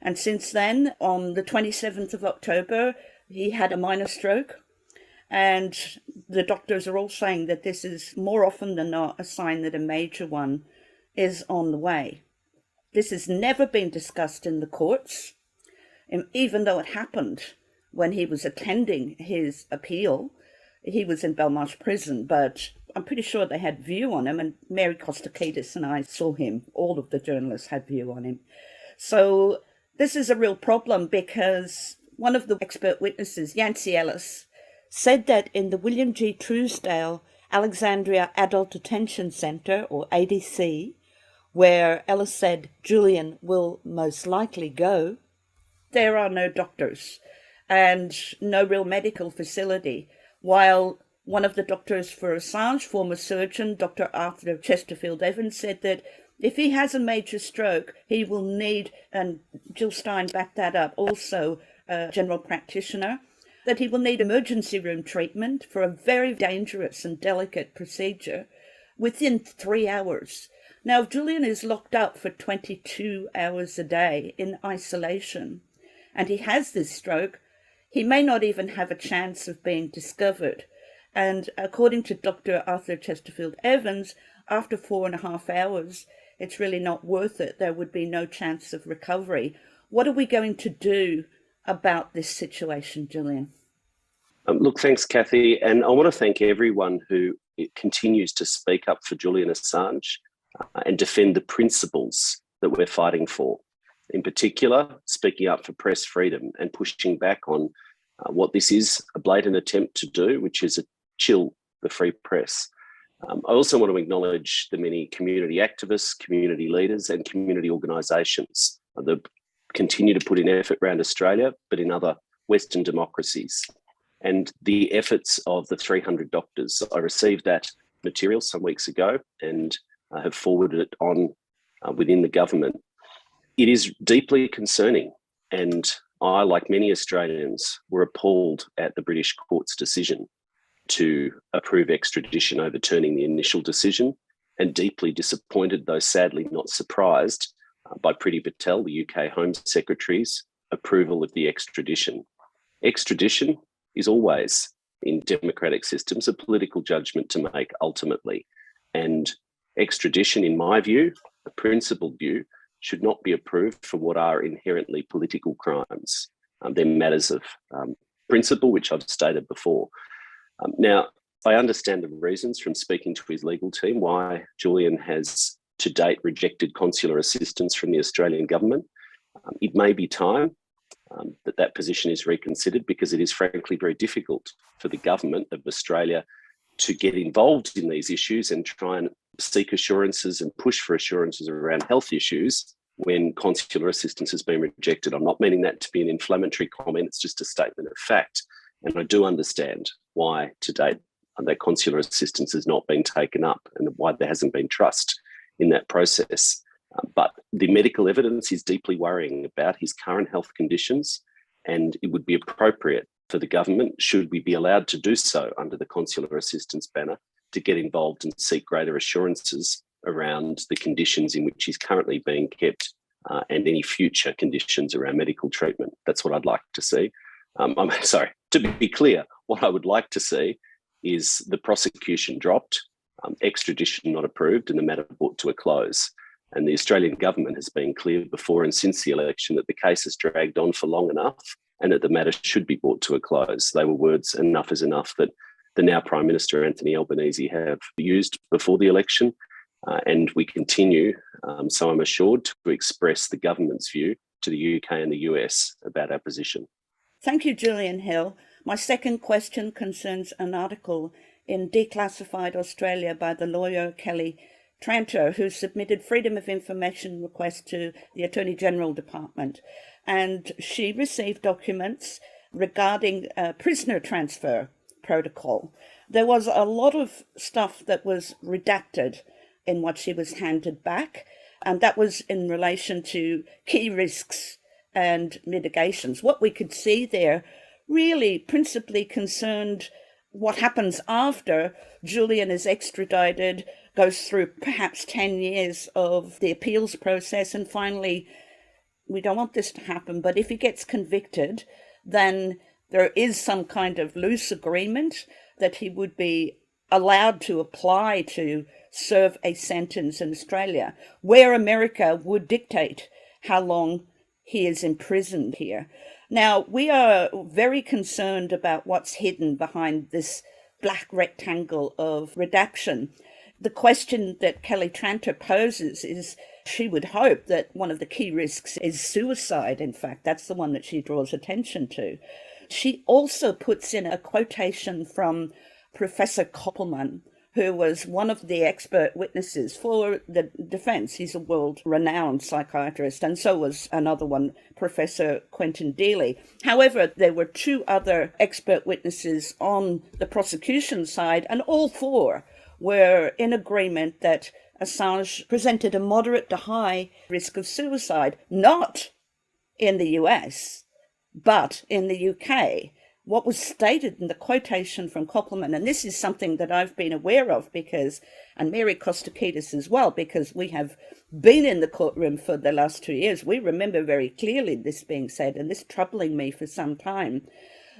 And since then, on the 27th of October, he had a minor stroke. And the doctors are all saying that this is more often than not a sign that a major one is on the way. This has never been discussed in the courts, even though it happened when he was attending his appeal. He was in Belmarsh prison, but I'm pretty sure they had view on him, and Mary Kostakidis and I saw him. All of the journalists had view on him. So this is a real problem, because one of the expert witnesses, Yancey Ellis, said that in the William G. Truesdale Alexandria Adult Detention Centre, or ADC, where Ellis said Julian will most likely go, there are no doctors and no real medical facility, while one of the doctors for Assange, former surgeon, Dr. Arthur Chesterfield Evans, said that if he has a major stroke, he will need, and Jill Stein backed that up, also a general practitioner, that he will need emergency room treatment for a very dangerous and delicate procedure within 3 hours. Now, if Julian is locked up for 22 hours a day in isolation, and he has this stroke, he may not even have a chance of being discovered. And according to Dr. Arthur Chesterfield Evans, after 4.5 hours, it's really not worth it. There would be no chance of recovery. What are we going to do about this situation, Julian?
Look, thanks, Kathy. And I want to thank everyone who continues to speak up for Julian Assange and defend the principles that we're fighting for. In particular, speaking up for press freedom and pushing back on what this is a blatant attempt to do, which is chill the free press. I also want to acknowledge the many community activists, community leaders and community organisations that continue to put in effort around Australia, but in other Western democracies. And the efforts of the 300 doctors. I received that material some weeks ago and have forwarded it on within the government. It is deeply concerning, and I, like many Australians, were appalled at the British court's decision to approve extradition, overturning the initial decision, and deeply disappointed, though sadly not surprised, by Priti Patel, the UK Home Secretary's approval of the extradition. Extradition is always, in democratic systems, a political judgment to make ultimately. And extradition, in my view, a principled view, should not be approved for what are inherently political crimes. They're matters of principle, which I've stated before. Now, I understand the reasons from speaking to his legal team why Julian has to date rejected consular assistance from the Australian government. It may be time that position is reconsidered, because it is frankly very difficult for the government of Australia to get involved in these issues and try and seek assurances and push for assurances around health issues when consular assistance has been rejected. I'm not meaning that to be an inflammatory comment, it's just a statement of fact. And I do understand why to date that consular assistance has not been taken up and why there hasn't been trust in that process. But the medical evidence is deeply worrying about his current health conditions, and it would be appropriate for the government, should we be allowed to do so under the consular assistance banner, to get involved and seek greater assurances around the conditions in which he's currently being kept and any future conditions around medical treatment. That's what I'd like to see. I'm sorry, to be clear, what I would like to see is the prosecution dropped, extradition not approved, and the matter brought to a close. And the Australian government has been clear before and since the election that the case has dragged on for long enough and that the matter should be brought to a close. They were words enough is enough that the now Prime Minister Anthony Albanese have used before the election, and we continue, so I'm assured, to express the government's view to the UK and the US about our position.
Thank you, Julian Hill. My second question concerns an article in Declassified Australia by the lawyer Kelly Tranter, who submitted Freedom of Information request to the Attorney General Department. And she received documents regarding a prisoner transfer protocol. There was a lot of stuff that was redacted in what she was handed back, and that was in relation to key risks and mitigations. What we could see there really principally concerned what happens after Julian is extradited, goes through perhaps 10 years of the appeals process, and finally, we don't want this to happen, but if he gets convicted, then there is some kind of loose agreement that he would be allowed to apply to serve a sentence in Australia, where America would dictate how long he is imprisoned here. Now, we are very concerned about what's hidden behind this black rectangle of redaction. The question that Kelly Tranter poses is, she would hope that one of the key risks is suicide. In fact, that's the one that she draws attention to. She also puts in a quotation from Professor Koppelman, who was one of the expert witnesses for the defence. He's a world-renowned psychiatrist, and so was another one, Professor Quentin Dealey. However, there were two other expert witnesses on the prosecution side, and all four were in agreement that Assange presented a moderate to high risk of suicide, not in the US, but in the UK. What was stated in the quotation from Koppelman, and this is something that I've been aware of and Mary Kostakidis as well, because we have been in the courtroom for the last 2 years. We remember very clearly this being said, and this troubling me for some time,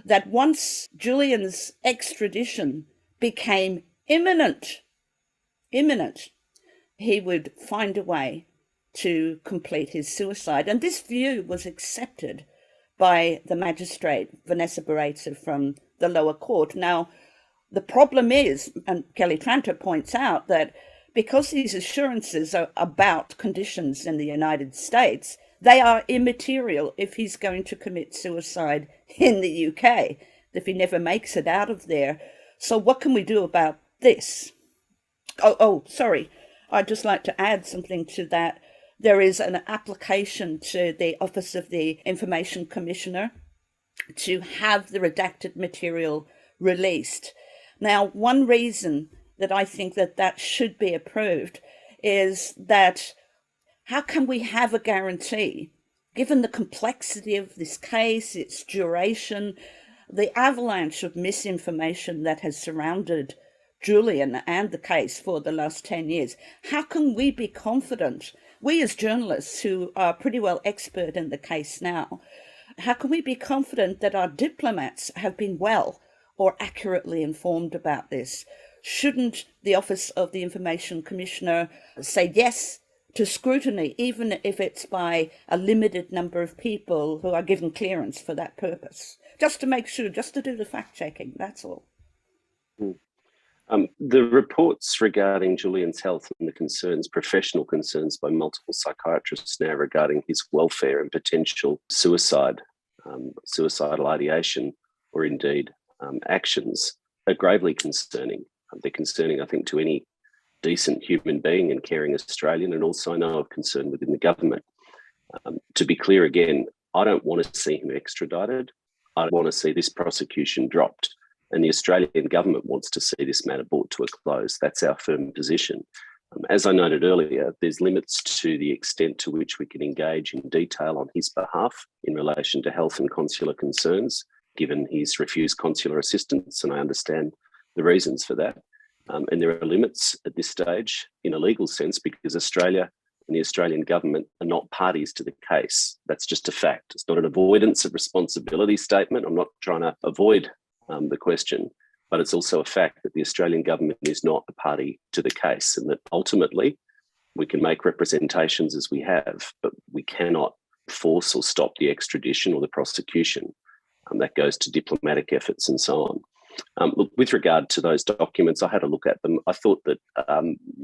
that once Julian's extradition became imminent, he would find a way to complete his suicide. And this view was accepted by the magistrate, Vanessa Barreto, from the lower court. Now, the problem is, and Kelly Tranter points out, that because these assurances are about conditions in the United States, they are immaterial if he's going to commit suicide in the UK, if he never makes it out of there. So what can we do about this? Sorry. I'd just like to add something to that. There is an application to the Office of the Information Commissioner to have the redacted material released. Now, one reason that I think that should be approved is that how can we have a guarantee, given the complexity of this case, its duration, the avalanche of misinformation that has surrounded Julian and the case for the last 10 years, how can we be confident, we as journalists who are pretty well expert in the case now, how can we be confident that our diplomats have been well or accurately informed about this? Shouldn't the Office of the Information Commissioner say yes to scrutiny, even if it's by a limited number of people who are given clearance for that purpose? Just to make sure, just to do the fact-checking, that's all.
The reports regarding Julian's health and the concerns, professional concerns by multiple psychiatrists now regarding his welfare and potential suicide, suicidal ideation, or indeed actions are gravely concerning. They're concerning, I think, to any decent human being and caring Australian, and also I know of concern within the government. To be clear again, I don't want to see him extradited. I want to see this prosecution dropped. And the Australian government wants to see this matter brought to a close. That's our firm position. As I noted earlier, there's limits to the extent to which we can engage in detail on his behalf in relation to health and consular concerns, given he's refused consular assistance, and I understand the reasons for that. And there are limits at this stage in a legal sense because Australia and the Australian government are not parties to the case. That's just a fact. It's not an avoidance of responsibility statement. I'm not trying to avoid the question, but it's also a fact that the Australian government is not a party to the case, and that ultimately we can make representations as we have, but we cannot force or stop the extradition or the prosecution. That goes to diplomatic efforts and so on. Look, with regard to those documents, I had a look at them. I thought that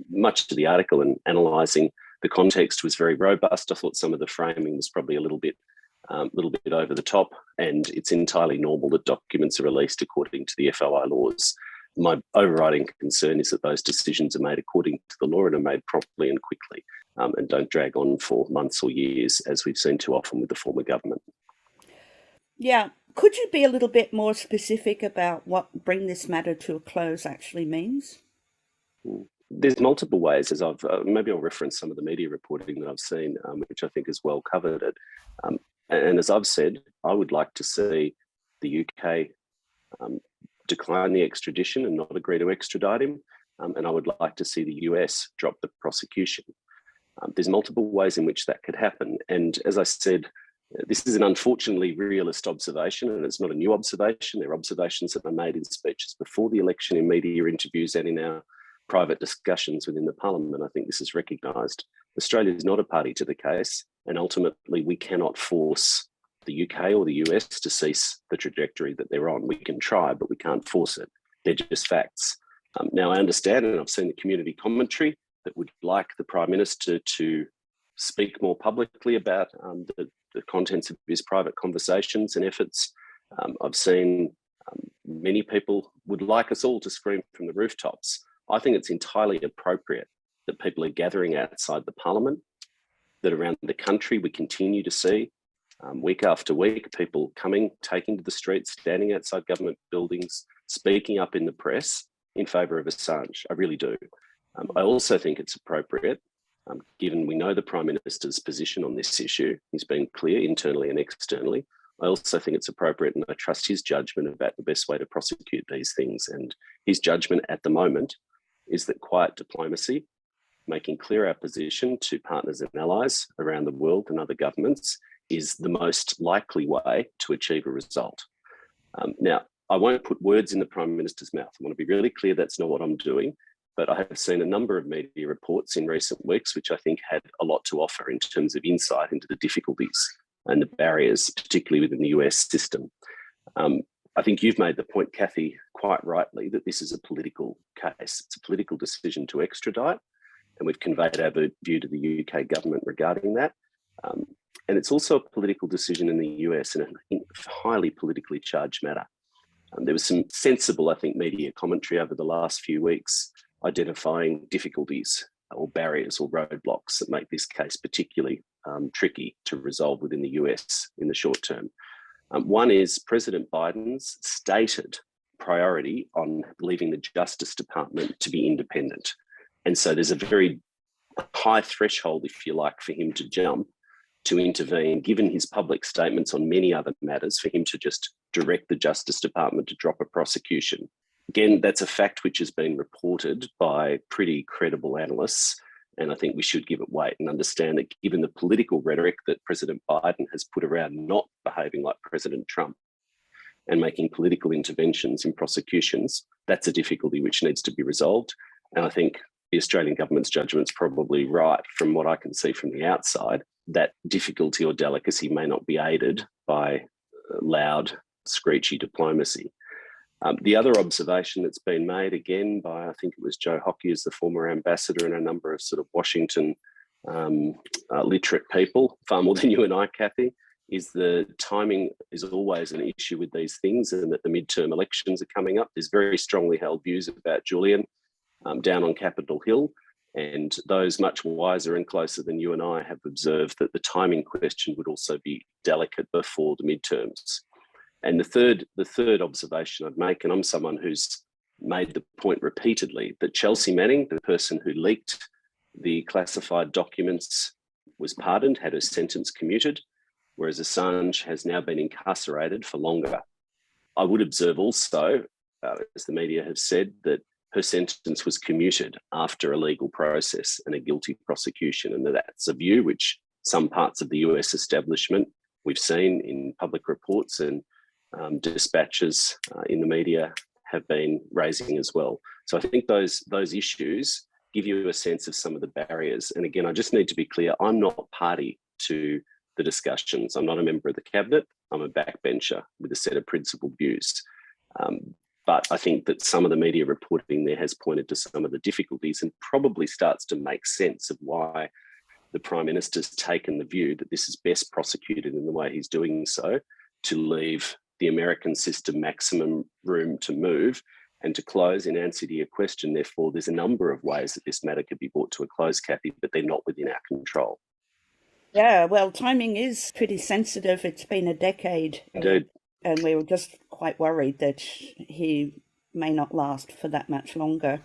much of the article and analysing the context was very robust. I thought some of the framing was probably a little bit over the top, and it's entirely normal that documents are released according to the FOI laws. My overriding concern is that those decisions are made according to the law and are made promptly and quickly, and don't drag on for months or years, as we've seen too often with the former government.
Yeah. Could you be a little bit more specific about what bring this matter to a close actually means?
There's multiple ways, as maybe I'll reference some of the media reporting that I've seen, which I think is well covered it. And as I've said, I would like to see the UK decline the extradition and not agree to extradite him. And I would like to see the US drop the prosecution. There's multiple ways in which that could happen. And as I said, this is an unfortunately realist observation, and it's not a new observation. There are observations that are made in speeches before the election, in media interviews, and in our private discussions within the Parliament. I think this is recognised. Australia is not a party to the case, and ultimately we cannot force the UK or the US to cease the trajectory that they're on. We can try, but we can't force it. They're just facts. Now, I understand, and I've seen the community commentary that would like the Prime Minister to speak more publicly about the contents of his private conversations and efforts. I've seen many people would like us all to scream from the rooftops. I think it's entirely appropriate that people are gathering outside the Parliament, that around the country we continue to see week after week people coming, taking to the streets, standing outside government buildings, speaking up in the press in favour of Assange. I really do. I also think it's appropriate, given we know the Prime Minister's position on this issue. He's been clear internally and externally. I also think it's appropriate, and I trust his judgment about the best way to prosecute these things. And his judgment at the moment is that quiet diplomacy, making clear our position to partners and allies around the world and other governments, is the most likely way to achieve a result. Now, I won't put words in the Prime Minister's mouth. I want to be really clear that's not what I'm doing. But I have seen a number of media reports in recent weeks, which I think had a lot to offer in terms of insight into the difficulties and the barriers, particularly within the US system. I think you've made the point, Kathy, quite rightly, that this is a political case. It's a political decision to extradite, and we've conveyed our view to the UK government regarding that. And it's also a political decision in the US in a highly politically charged matter. There was some sensible, I think, media commentary over the last few weeks identifying difficulties or barriers or roadblocks that make this case particularly tricky to resolve within the US in the short term. One is President Biden's stated priority on leaving the Justice Department to be independent. And so there's a very high threshold, if you like, for him to jump to intervene, given his public statements on many other matters, for him to just direct the Justice Department to drop a prosecution. Again, that's a fact which has been reported by pretty credible analysts, and I think we should give it weight and understand that given the political rhetoric that President Biden has put around not behaving like President Trump and making political interventions in prosecutions, that's a difficulty which needs to be resolved. And I think the Australian government's judgment's probably right from what I can see from the outside. That difficulty or delicacy may not be aided by loud, screechy diplomacy. The other observation that's been made again by, I think it was Joe Hockey as the former ambassador and a number of sort of Washington literate people, far more than you and I, Kathy, is the timing is always an issue with these things, and that the midterm elections are coming up. There's very strongly held views about Julian down on Capitol Hill, and those much wiser and closer than you and I have observed that the timing question would also be delicate before the midterms. And the third observation I'd make, and I'm someone who's made the point repeatedly, that Chelsea Manning, the person who leaked the classified documents, was pardoned, had her sentence commuted, whereas Assange has now been incarcerated for longer. I would observe also, as the media have said, that her sentence was commuted after a legal process and a guilty prosecution, and that's a view which some parts of the US establishment we've seen in public reports and dispatches in the media have been raising as well. So I think those issues give you a sense of some of the barriers. And again, I just need to be clear, I'm not party to the discussions. I'm not a member of the cabinet. I'm a backbencher with a set of principled views. But I think that some of the media reporting there has pointed to some of the difficulties and probably starts to make sense of why the Prime Minister's taken the view that this is best prosecuted in the way he's doing so, to leave the American system maximum room to move and to close. In answer to your question, therefore, there's a number of ways that this matter could be brought to a close, Kathy, but they're not within our control.
Yeah, well, timing is pretty sensitive. It's been a decade.
Indeed.
And we were just quite worried that he may not last for that much longer.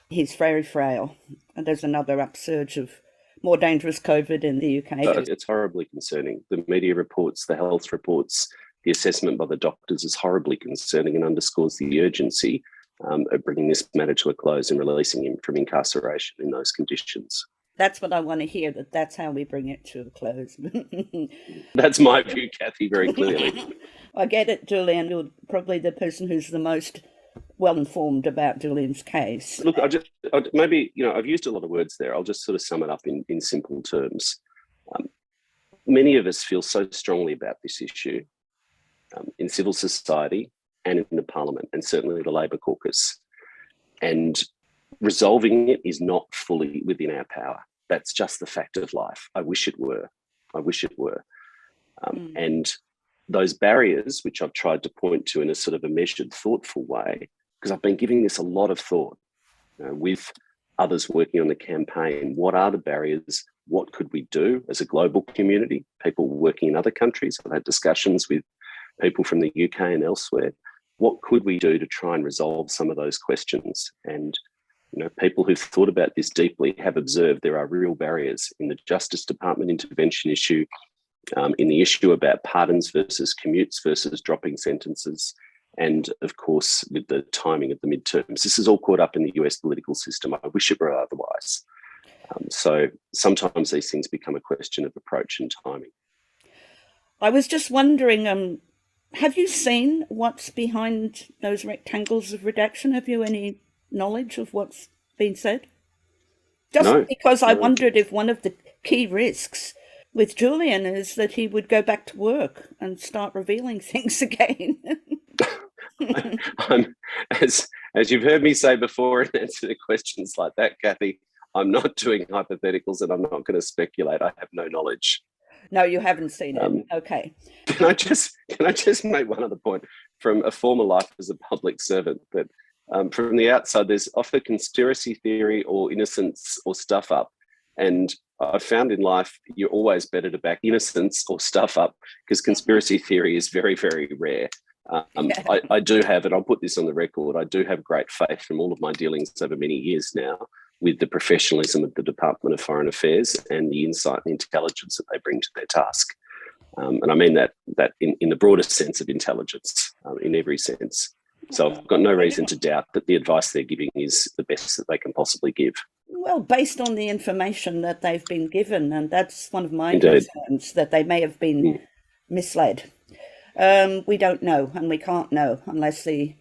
He's very frail. And there's another upsurge of more dangerous COVID in the UK.
It's horribly concerning. The media reports, the health reports, the assessment by the doctors is horribly concerning and underscores the urgency of bringing this matter to a close and releasing him from incarceration in those conditions.
That's what I want to hear, that's how we bring it to a close.
That's my view, Kathy, very clearly.
I get it, Julian. You're probably the person who's the most well-informed about Julian's case.
Look, I've used a lot of words there. I'll just sort of sum it up in simple terms. Many of us feel so strongly about this issue in civil society and in the Parliament, and certainly the Labor caucus. And resolving it is not fully within our power. That's just the fact of life. I wish it were. And those barriers, which I've tried to point to in a sort of a measured, thoughtful way, because I've been giving this a lot of thought with others working on the campaign. What are the barriers? What could we do as a global community? People working in other countries. I've had discussions with people from the UK and elsewhere. What could we do to try and resolve some of those questions? And people who've thought about this deeply have observed there are real barriers in the Justice Department intervention issue, in the issue about pardons versus commutes versus dropping sentences, and of course with the timing of the midterms. This is all caught up in the US political system. I wish it were otherwise. So sometimes these things become a question of approach and timing.
I was just wondering, Have you seen what's behind those rectangles of redaction? Have you any knowledge of what's been said? Just because I wondered if one of the key risks with Julian is that he would go back to work and start revealing things again.
As you've heard me say before in answer to questions like that, Kathy, I'm not doing hypotheticals and I'm not going to speculate. I have no knowledge.
No, you haven't seen it. Okay.
Can I just make one other point from a former life as a public servant that from the outside, there's often conspiracy theory or innocence or stuff up. And I've found in life, you're always better to back innocence or stuff up because conspiracy theory is very, very rare. I do have, and I'll put this on the record, I do have great faith from all of my dealings over many years now with the professionalism of the Department of Foreign Affairs and the insight and intelligence that they bring to their task. And I mean that in the broadest sense of intelligence, in every sense. So I've got no reason to doubt that the advice they're giving is the best that they can possibly give.
Well, based on the information that they've been given, and that's one of my concerns, that they may have been misled. We don't know, and we can't know unless the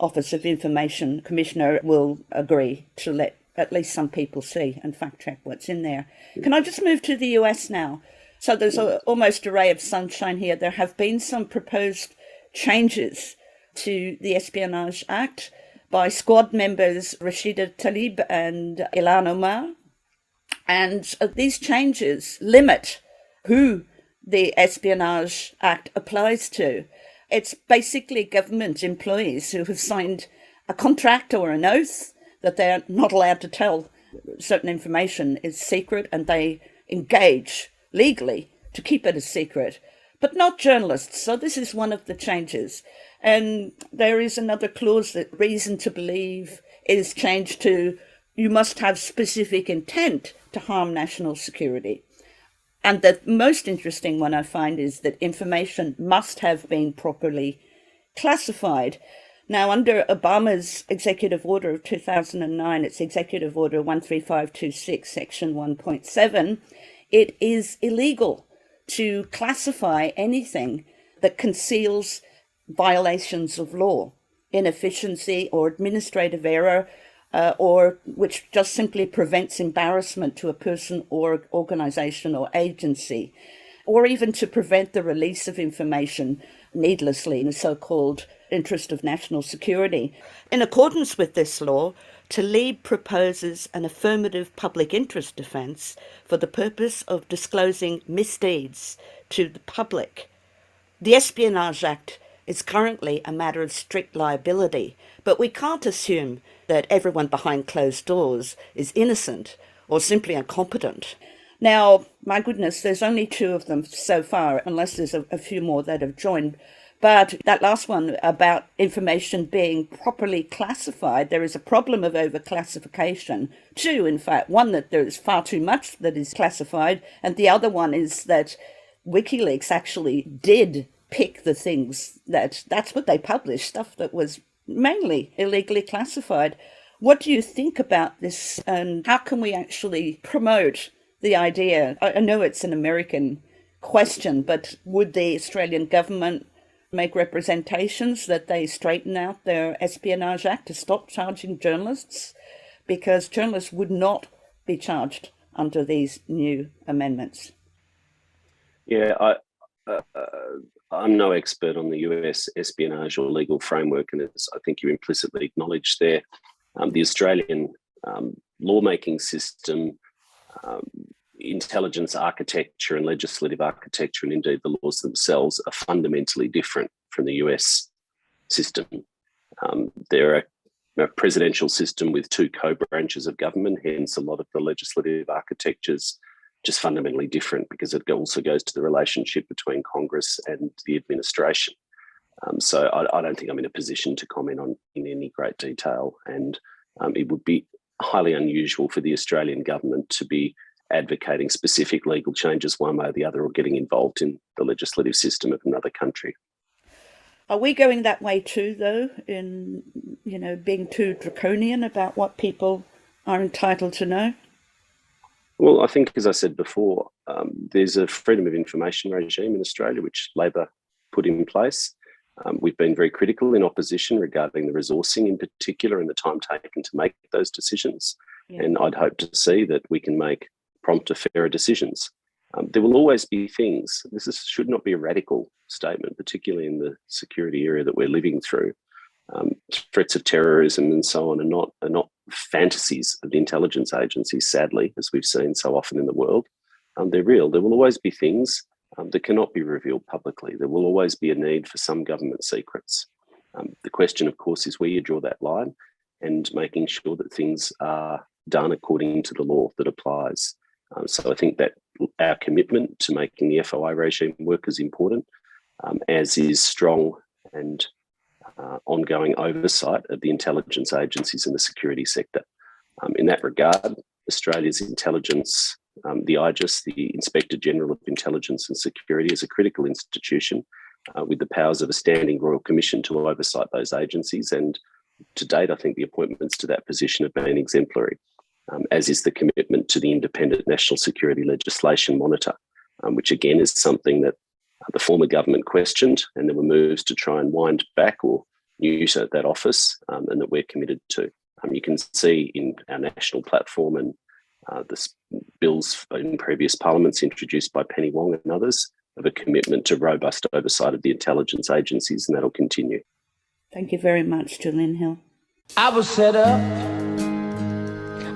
Office of Information Commissioner will agree to let at least some people see and fact check what's in there. Can I just move to the US now? So there's almost a ray of sunshine here. There have been some proposed changes to the Espionage Act by squad members Rashida Tlaib and Ilhan Omar. And these changes limit who the Espionage Act applies to. It's basically government employees who have signed a contract or an oath that they're not allowed to tell certain information is secret, and they engage legally to keep it a secret, but not journalists. So this is one of the changes. And there is another clause that reason to believe is changed to you must have specific intent to harm national security. And the most interesting one I find is that information must have been properly classified. Now, under Obama's Executive Order of 2009, it's Executive Order 13526, Section 1.7, it is illegal to classify anything that conceals violations of law, inefficiency or administrative error, or which just simply prevents embarrassment to a person or organisation or agency, or even to prevent the release of information needlessly in the so-called interest of national security. In accordance with this law, Tlaib proposes an affirmative public interest defence for the purpose of disclosing misdeeds to the public. The Espionage Act is currently a matter of strict liability, but we can't assume that everyone behind closed doors is innocent or simply incompetent. Now, my goodness, there's only 2 of them so far, unless there's a few more that have joined. But that last one about information being properly classified, there is a problem of overclassification. 2, in fact. One, that there is far too much that is classified, and the other one is that WikiLeaks actually did pick the things that's what they published, stuff that was mainly illegally classified. What do you think about this, and how can we actually promote the idea? I know it's an American question, but would the Australian government make representations that they straighten out their Espionage Act to stop charging journalists? Because journalists would not be charged under these new amendments.
Yeah, I'm no expert on the US espionage or legal framework, and as I think you implicitly acknowledged there, the Australian lawmaking system, intelligence architecture and legislative architecture, and indeed the laws themselves, are fundamentally different from the US system. They're a presidential system with 2 co-branches of government, hence a lot of the legislative architecture's just fundamentally different because it also goes to the relationship between Congress and the administration. So I don't think I'm in a position to comment on in any great detail, and it would be highly unusual for the Australian government to be advocating specific legal changes one way or the other, or getting involved in the legislative system of another country.
Are we going that way too, though, in being too draconian about what people are entitled to know?
Well, I think, as I said before, there's a freedom of information regime in Australia, which Labor put in place. We've been very critical in opposition regarding the resourcing in particular and the time taken to make those decisions. Yeah. And I'd hope to see that we can make prompter, fairer decisions. There will always be things, should not be a radical statement, particularly in the security area that we're living through. Threats of terrorism and so on are not fantasies of the intelligence agencies, sadly, as we've seen so often in the world. They're real. There will always be things that cannot be revealed publicly. There will always be a need for some government secrets. The question, of course, is where you draw that line and making sure that things are done according to the law that applies. So I think that our commitment to making the FOI regime work is important, as is strong and ongoing oversight of the intelligence agencies in the security sector. In that regard, Australia's intelligence, the IGIS, the Inspector General of Intelligence and Security, is a critical institution with the powers of a standing royal commission to oversight those agencies. And to date, I think the appointments to that position have been exemplary, as is the commitment to the Independent National Security Legislation Monitor, which again is something that the former government questioned, and there were moves to try and wind back or neuter that office, and that we're committed to. You can see in our national platform and the bills in previous parliaments introduced by Penny Wong and others of a commitment to robust oversight of the intelligence agencies, and that'll continue.
Thank you very much, Julian Hill.
I was set up,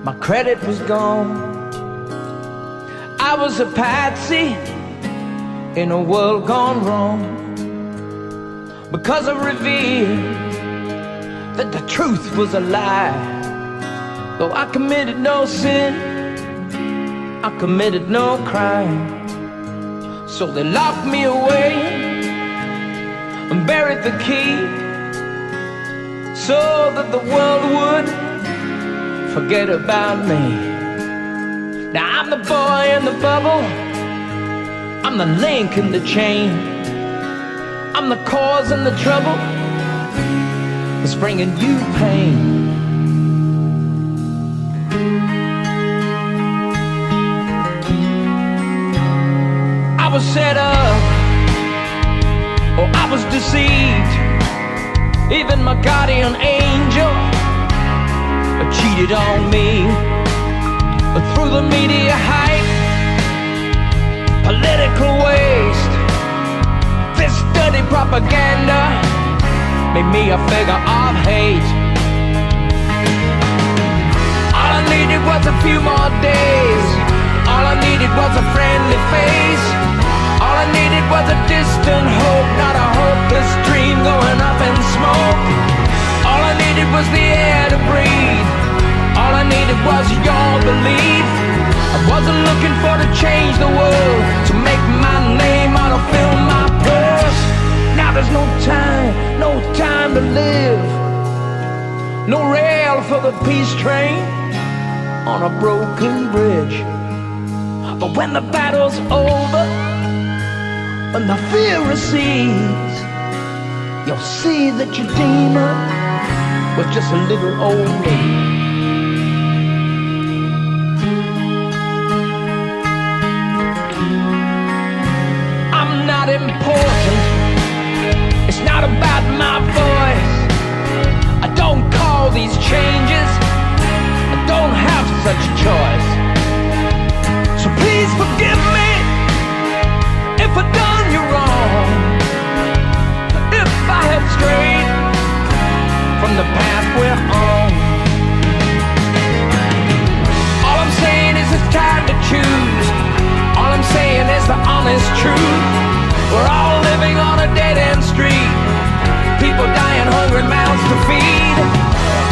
my credit was gone. I was a patsy in a world gone wrong, because I revealed that the truth was a lie. Though I committed no sin, I committed no crime. So they locked me away and buried the key, so that the world would forget about me. Now I'm the boy in the bubble, I'm the link in the chain, I'm the cause in the trouble that's bringing you pain. I was set up, or I was deceived. Even my guardian angel cheated on me. But through the media hype, political waste, this dirty propaganda made me a figure of hate. All I needed was a few more days, all I needed was a friendly face, all I needed was a distant hope, not a hopeless dream going up in smoke. All I needed was the air to breathe, all I needed was your belief. I wasn't looking for to change the world, to make my name or to fill my purse. Now there's no time to live, no rail for the peace train on a broken bridge. But when the battle's over, when the fear recedes, you'll see that your demon was just a little old me. I'm not important, it's not about my voice. I don't call these changes, I don't have such a choice. So please forgive me if I done you wrong, if I have strayed from the path we're on. All I'm saying is it's time to choose, all I'm saying is the honest truth. We're all living on a dead-end street, people dying, hungry mouths to feed.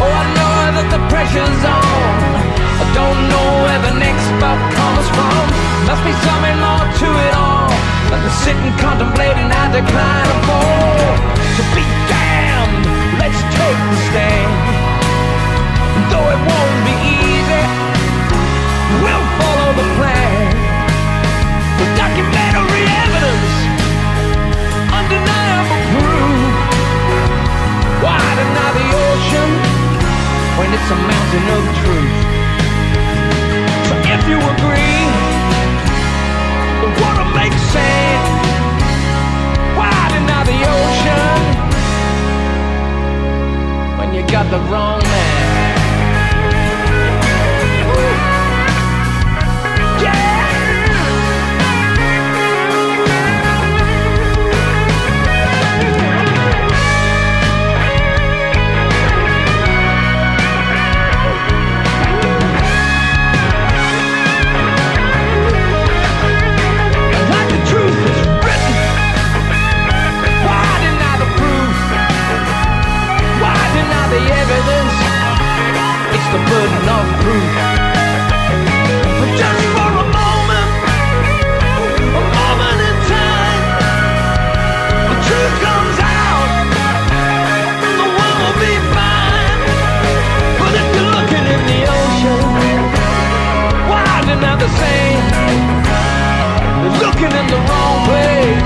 Oh, I know that the pressure's on, I don't know where the next buck comes from. Must be something more to it all, like to sit and contemplate and I decline to fall. So be damned, let's take the stand. Though it won't be easy, we'll follow the plan. The documentary evidence, undeniable proof. Why deny the ocean when it's a mountain of truth? So if you agree, the water makes sense. Why deny the ocean the wrong man. The evidence, it's the burden of proof. But just for a moment in time, the truth comes out, and the world will be fine. But if you're looking in the ocean, wide and not the same, you're looking in the wrong place.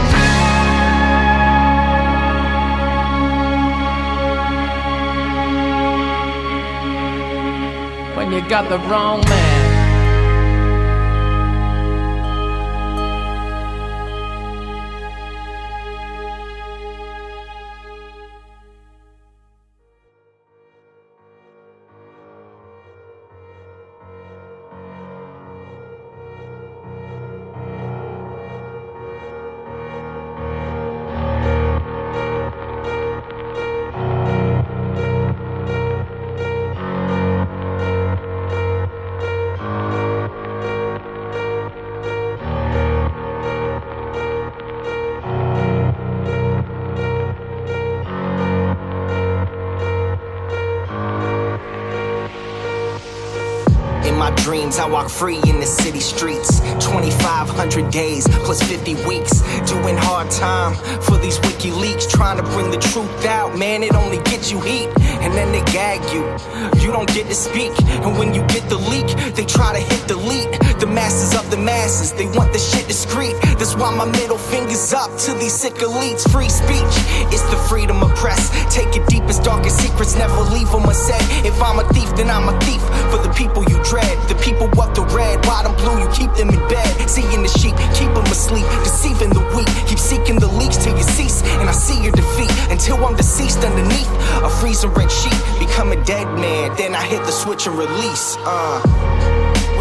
You got the wrong man.
I walk free in the city streets. 2,500 days plus 50 weeks, doing hard time for these WikiLeaks, trying to bring the truth out. Man, it only gets you heat, and then they gag you. You don't get to speak, and when you get the leak, they try to hit delete. The masses of the masses, they want the shit discreet. That's why my middle finger's up to these sick elites. Free speech, it's the freedom of press. Take your deepest, darkest secrets, never leave them unsaid. If I'm a thief, then I'm a thief for the people you dread. The people of the red, white and blue, you keep them in bed. Seeing the sheep, keep them asleep, deceiving the weak. Keep seeking the leaks till you cease, and I see your defeat until I'm deceased underneath a freezing red sheet. Become a dead man, then I hit the switch and release.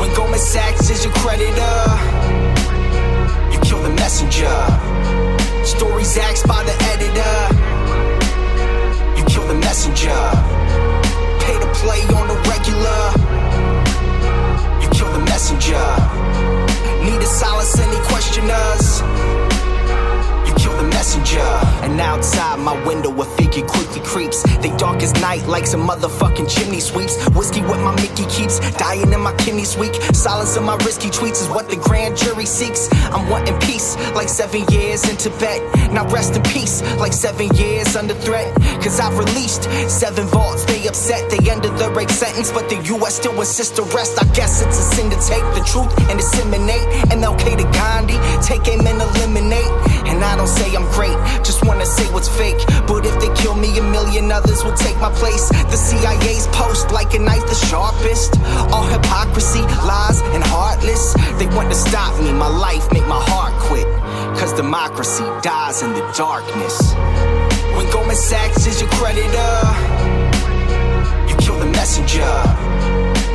When Goldman Sachs is your creditor, you kill the messenger. Stories axed by the editor, you kill the messenger. Pay to play on the regular, kill the messenger. Need to silence any questioners, you kill the messenger. And outside my window a figure quickly creeps. They dark as night like some motherfucking chimney sweeps. Whiskey what my Mickey keeps, dying in my kidneys weak. Silence of my risky tweets is what the grand jury seeks. I'm wanting peace like 7 years in Tibet. Now rest in peace like 7 years under threat. Cause I've released 7 vaults, they upset. They ended the rape sentence, but the U.S. still insists to rest. I guess it's a sin to take the truth and disseminate. MLK to Gandhi, take aim and eliminate. And I don't say I'm great, just wanna say what's fake. But if they kill me, a million others will take my place. The CIA's post like a knife the sharpest. All hypocrisy, lies, and heartless. They want to stop me, my life, make my heart quit. Cause democracy dies in the darkness. When Goldman Sachs is your creditor, you kill the messenger.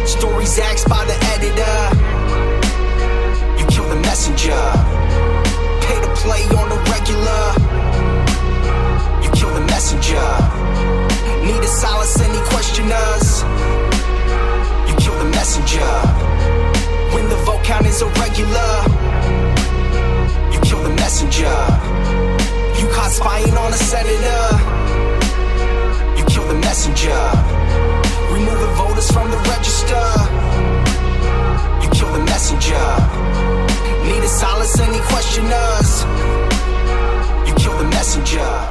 Stories axed by the editor, you kill the messenger. Pay to play on the regular, you kill the messenger. Need to silence any questioners, you kill the messenger. When the vote count is irregular, you kill the messenger. You caught spying on a senator, you kill the messenger. Removing voters from the register, you kill the messenger. Need to silence any questioners, you kill the messenger.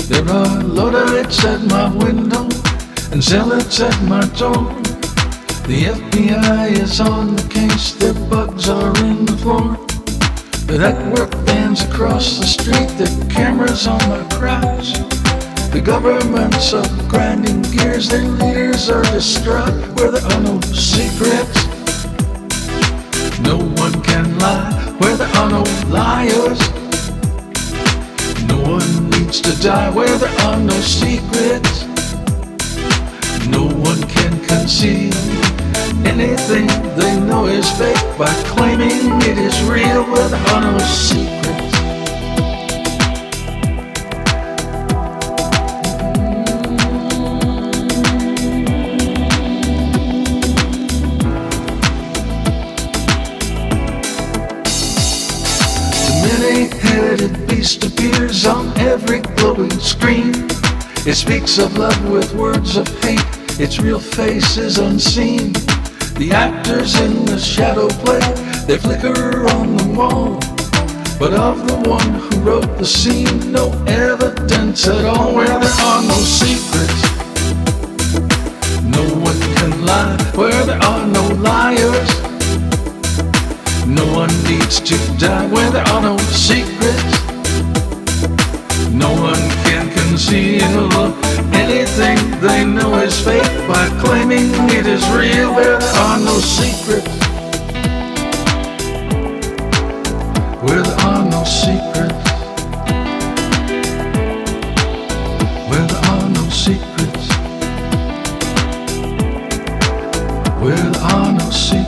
There are Luddites at my window and zealots at my door. The FBI is on the case, their bugs are in the floor. The network bands across the street, their cameras on my crotch. The governments are grinding gears, their leaders are distraught. Where there are no secrets, no one can lie. Where there are no liars, no one needs to die. Where there are no secrets, no one can conceal anything they know is fake by claiming it is real. Where there are no secrets. Many-headed beast appears on every glowing screen. It speaks of love with words of hate, its real face is unseen. The actors in the shadow play, they flicker on the wall. But of the one who wrote the scene, no evidence at all. Where there are no secrets, no one can lie. Where there are no liars, no one needs to die. Where there are no secrets, no one can conceal anything they know is fake by claiming it is real. Where there are no secrets, where there are no secrets, where there are no secrets, where there are no secrets.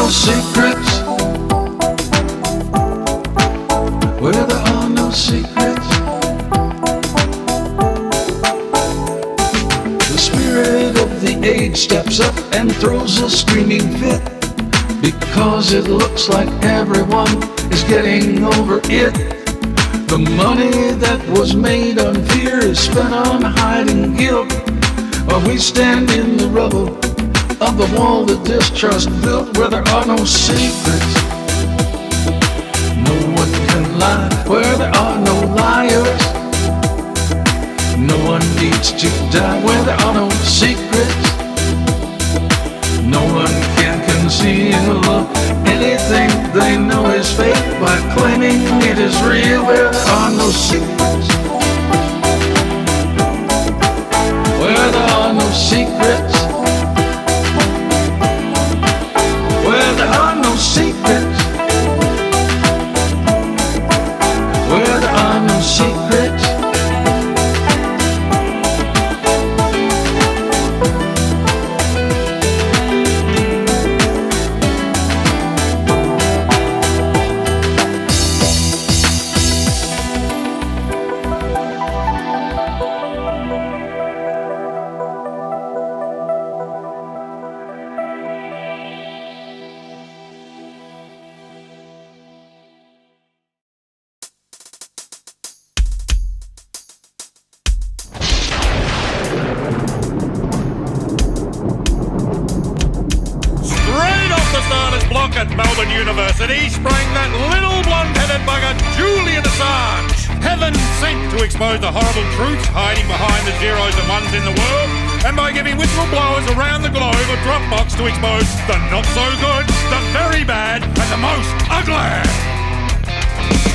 Secrets, where there are no secrets. The spirit of the age steps up and throws a screaming fit, because it looks like everyone is getting over it. The money that was made on fear is spent on hiding guilt, while we stand in the rubble of the wall that distrust built. Where there are no secrets, no one can lie. Where there are no liars, no one needs to die. Where there are no secrets, no one can conceal anything they know is fake by claiming it is real. Where there are no secrets, where there are no secrets, where there are no secrets, where there are no secrets.
At Melbourne University sprang that little blonde-headed bugger Julian Assange, heaven sent to expose the horrible truths hiding behind the zeros and ones in the world, and by giving whistleblowers around the globe a Dropbox to expose the not-so-good, the very bad, and the most ugly.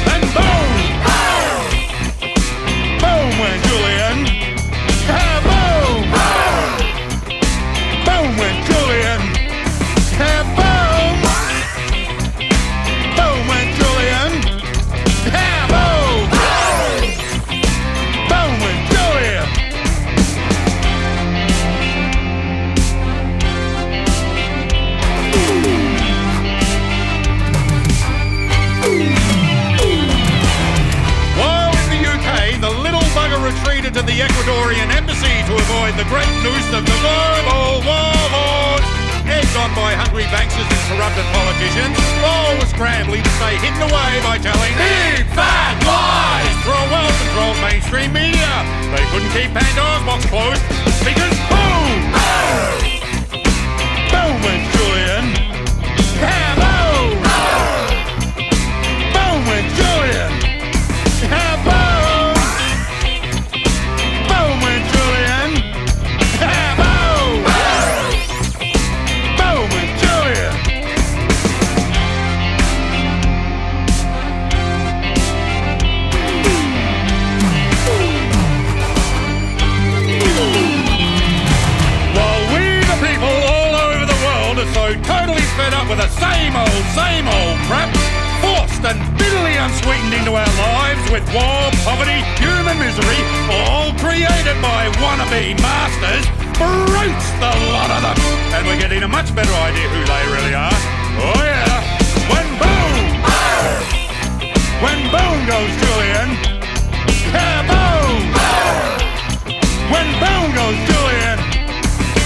And boom! Boom went Julian! Boom! Boom went Julian! Boom! the Ecuadorian embassy to avoid the great noose of the global warlords. Egged on by hungry banksters and corrupted politicians, all were scrambling to stay hidden away by telling big fat lies through a well-controlled mainstream media. They couldn't keep Pandora's box closed because boom! Boom went Julian. Yeah, boom! Boom went Julian. Yeah, boom! Boom went Julian. Yeah, boom! Boom went Julian. While we the people all over the world are so totally fed up with the same old crap, forced and bitterly unsweetened into our lives with war, poverty, human misery, all created by wannabe masters, brutes the lot of them. And we're getting a much better idea who they really are. Oh yeah, when boom goes Julian, yeah, boom! When boom goes Julian,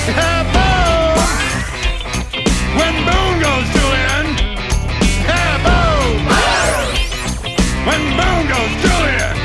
yeah, boom! When boom goes Julian, yeah, boom! When boom goes Julian.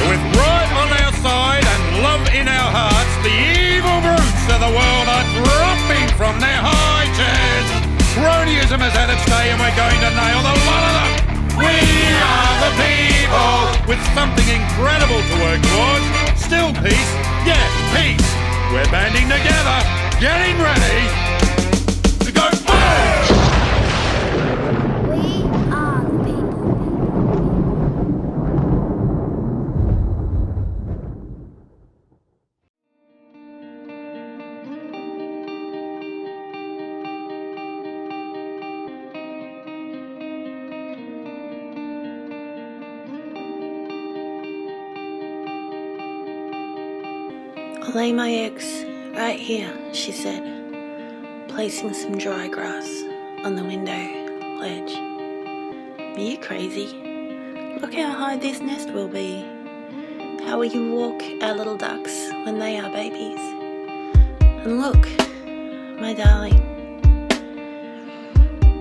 With right on our side and love in our hearts, the evil brutes of the world are dropping from their high chairs. Cronyism has had its day and we're going to nail the lot of them. We are the people with something incredible to work towards. Still peace, yes, peace. We're banding together, getting ready to go boom!
We are the people.
I'll lay my eggs right here, she said, placing some dry grass on the window ledge. Are you crazy? Look how high this nest will be. How we can walk our little ducks when they are babies. And look, my darling,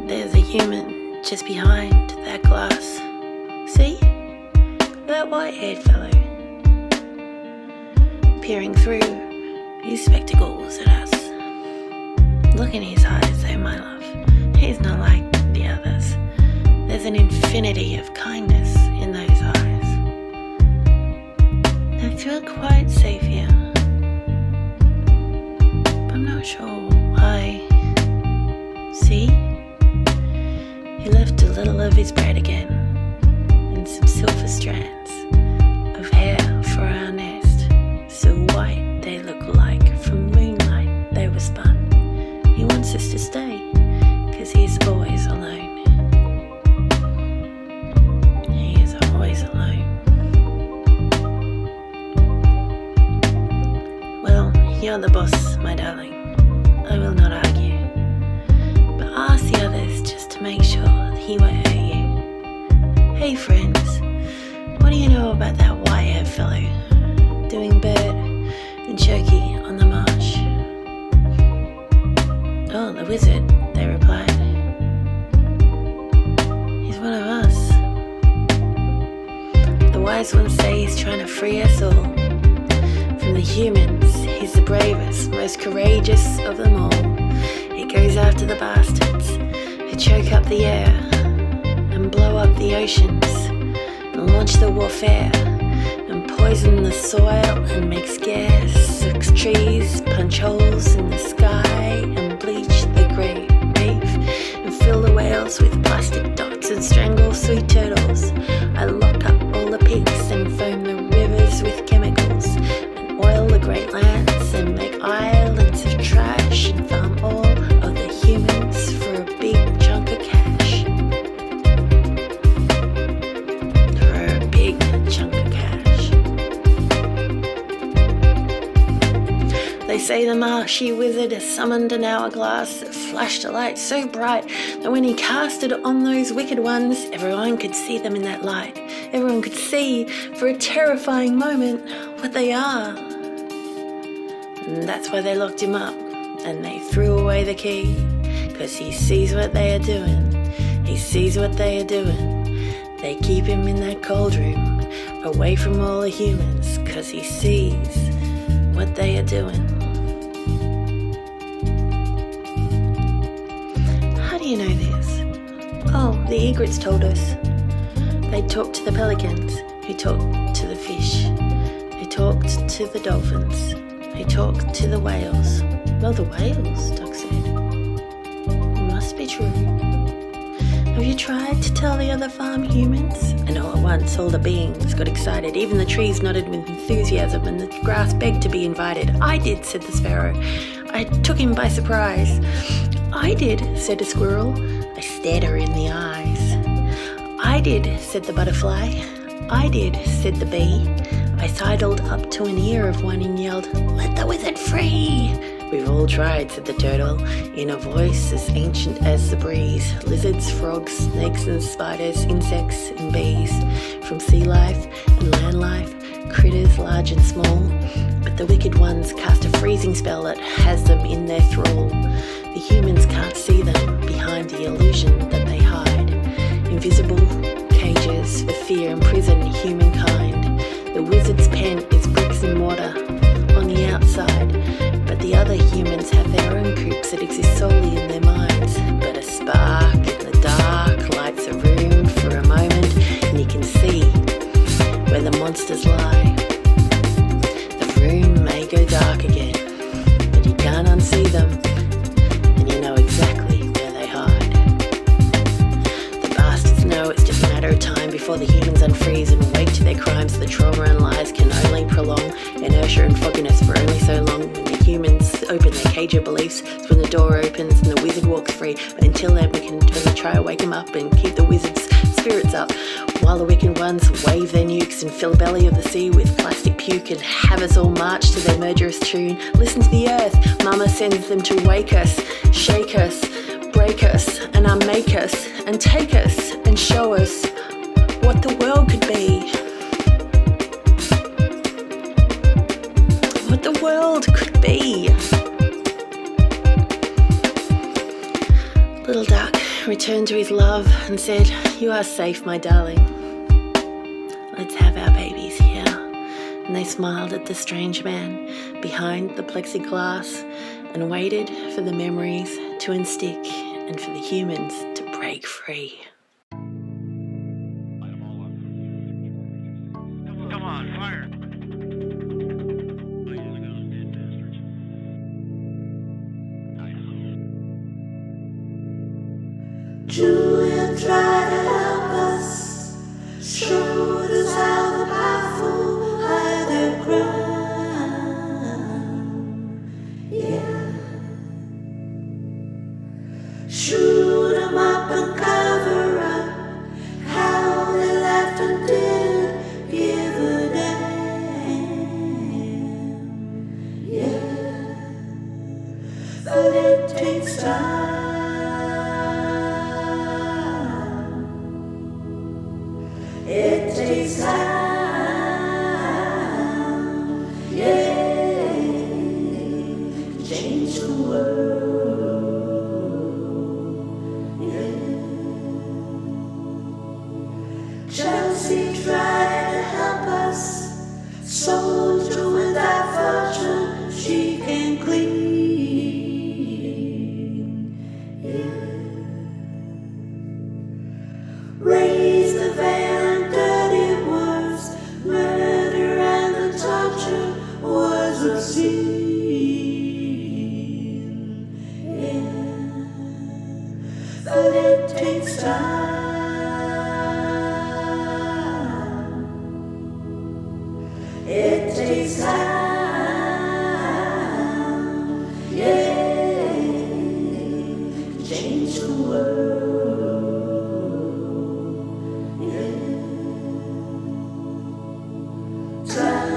there's a human just behind that glass. See? That white-haired fellow. Peering through his spectacles at us. Look in his eyes, though, my love. He's not like the others. There's an infinity of kindness in those eyes. I feel quite safe here. But I'm not sure why. See? He left a little of his bread again, and some silver strands of hair for our nest. So white they look like from moonlight they were spun. He wants us to stay, 'cause he's always alone. He is always alone. Well, you're the boss, my darling. I will not argue. But ask the others just to make sure that he won't hurt you. Hey friends, what do you know about that white-haired fellow doing bird and jerky on the marsh? Oh, the wizard, they replied. He's one of us. The wise ones say he's trying to free us all. From the humans, he's the bravest, most courageous of them all. He goes after the bastards who choke up the air and blow up the oceans and launch the warfare and poison the soil and make scarce trees, punch holes in the sky and bleach the great reef and fill the whales with plastic dots and strangle sweet turtles. I lock up all the pigs and foam the rivers with chemicals and oil the great lands and make islands of trash and farm all of the humans for a big chunk of cash. For a big chunk of cash. They say the marshy wizard summoned an hourglass that flashed a light so bright that when he cast it on those wicked ones, everyone could see them in that light. Everyone could see, for a terrifying moment, what they are. And that's why they locked him up, and they threw away the key, 'cause he sees what they are doing. He sees what they are doing. They keep him in that cold room, away from all the humans, 'cause he sees what they are doing. How do you know this? Oh, the egrets told us. They talked to the pelicans, who talked to the fish, who talked to the dolphins, who talked to the whales. Well, the whales, Doc said. Must be true. Have you tried to tell the other farm humans? And all at once, all the beings got excited. Even the trees nodded with enthusiasm, and the grass begged to be invited. I did, said the sparrow. I took him by surprise. I did, said a squirrel. I stared her in the eyes. I did, said the butterfly. I did, said the bee. I sidled up to an ear of one and yelled, "Let the wizard free!" We've all tried, said the turtle, in a voice as ancient as the breeze. Lizards, frogs, snakes and spiders, insects and bees. From sea life and land life, critters large and small. But the wicked ones cast a freezing spell that has them in their thrall. The humans can't see them behind the illusion that they hide. Invisible cages for fear imprison humankind. The wizard's pen is bricks and mortar on the outside, but the other humans have their own coops that exist solely in their minds. But a spark in the dark lights a room for a moment, and you can see where the monsters lie. The room may go dark again, but you can't unsee them, and you know exactly where they hide. The bastards know it's just a matter of time before the humans unfreeze and awake to their crimes. The trauma and lies can only prolong inertia and fogginess for only so long. When the humans open their cage of beliefs, it's when the door opens and the wizard walks free. But until then, we can only try to wake him up and keep the wizard's spirits up, while the wicked ones wave their nukes and fill the belly of the sea with plastic puke and have us all march to their murderous tune. Listen to the earth, Mama sends them to wake us, shake us, break us, and unmake us, and take us and show us what the world could be. What the world could be. Little duck returned to his love and said, "You are safe, my darling. Let's have our babies here." And they smiled at the strange man behind the plexiglass and waited for the memories to unstick and for the humans to break free.
Come on, fire.
Julian tried to help us, showed us how the powerful hide their ground. Yeah. Shoot 'em up and cover up how they left and didn't give a damn. Yeah. But it takes time. It takes time, yeah, to change the world, yeah. Chelsea tried to help us, soldier without fortune, she can clean, yeah. Raise the veil. Murder and the torture was a sin, yeah. But it takes time. It takes time, yeah, to change the world. Time.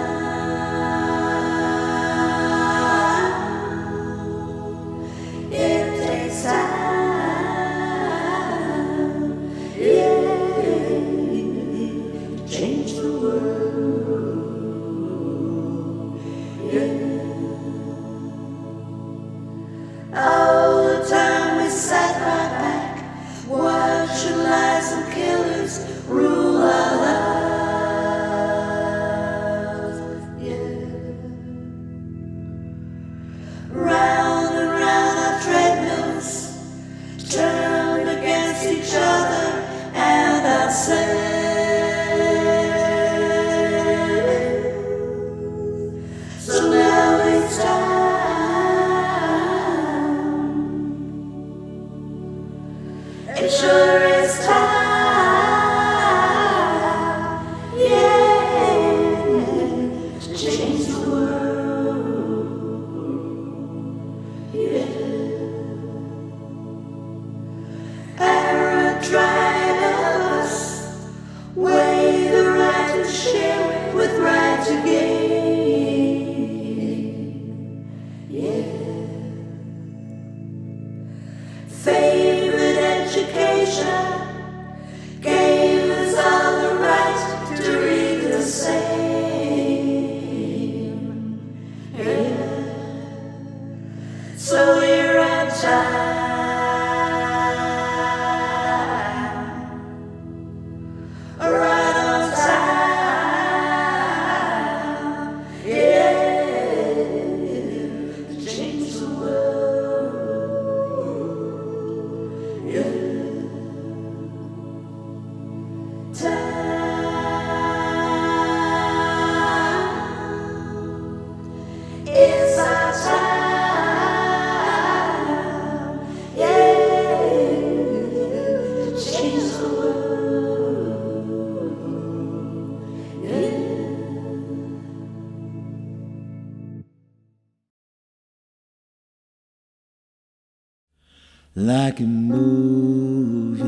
like a movie,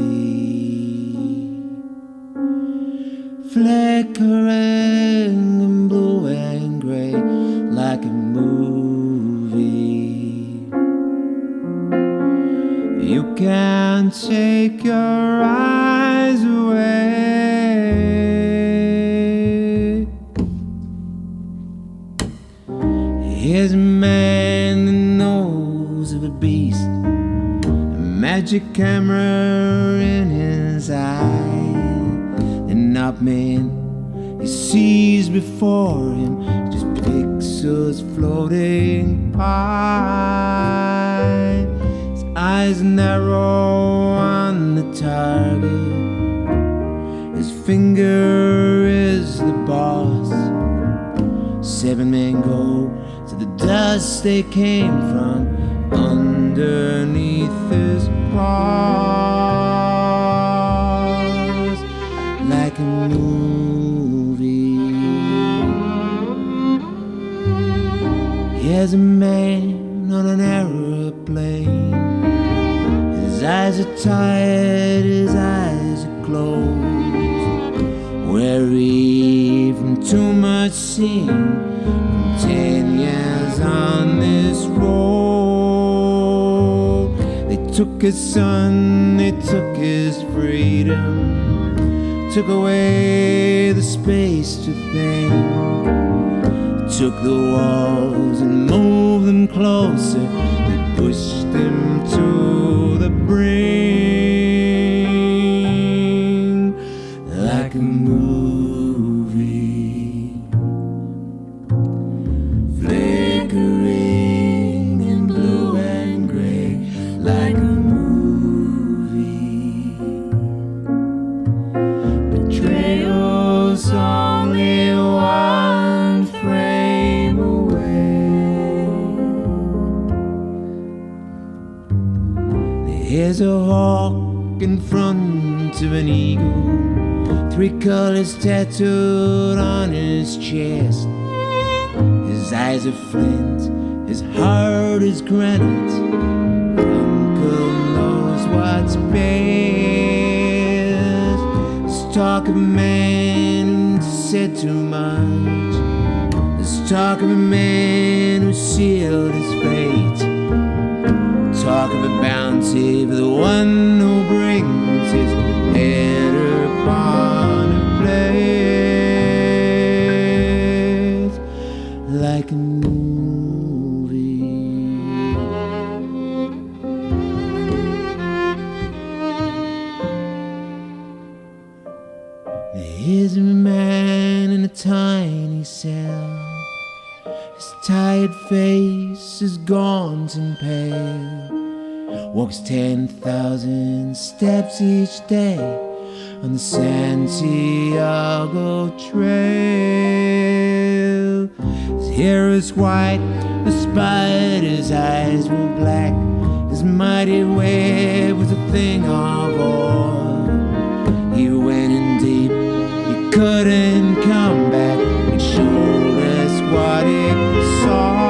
flickering in blue and grey, like a movie. You can't take your eyes away. Here's a man that knows of a beast, magic camera in his eye, and not man he sees before him, just pixels floating by. His eyes narrow on the target, his finger is the boss. 7 men go to the dust they came from, underneath his cross, like a movie. Here's a man on an aeroplane. His eyes are tired, his eyes are closed, weary from too much seeing, from 10 years on this road. They took his son, they took his freedom, took away the space to think, took the walls and moved them closer, they pushed them to the brink, like a movie, flickering in blue and grey, like a movie. Betrayal's only one frame away. There's a hawk in front of an eagle, 3 colors tattooed on his chest. His eyes are flint, his heart is granite. Uncle knows what's best. Let's talk of a man who said too much. Let's talk of a man who sealed his fate. Talk of a bounty for the one who brings his head upon a plate, like a movie. Here's a man in a tiny cell. His tired face is gaunt and pale, walks 10,000 steps each day on the Santiago Trail. His hair is white, despite his eyes were black. His mighty web was a thing of ore. He went in deep, he couldn't come back. He showed us what he saw,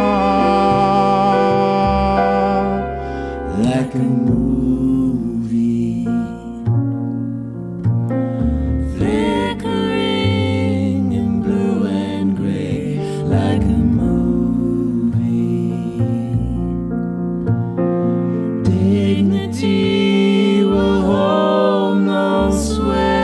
like a movie, flickering in blue and grey, like a movie. Dignity will hold no sway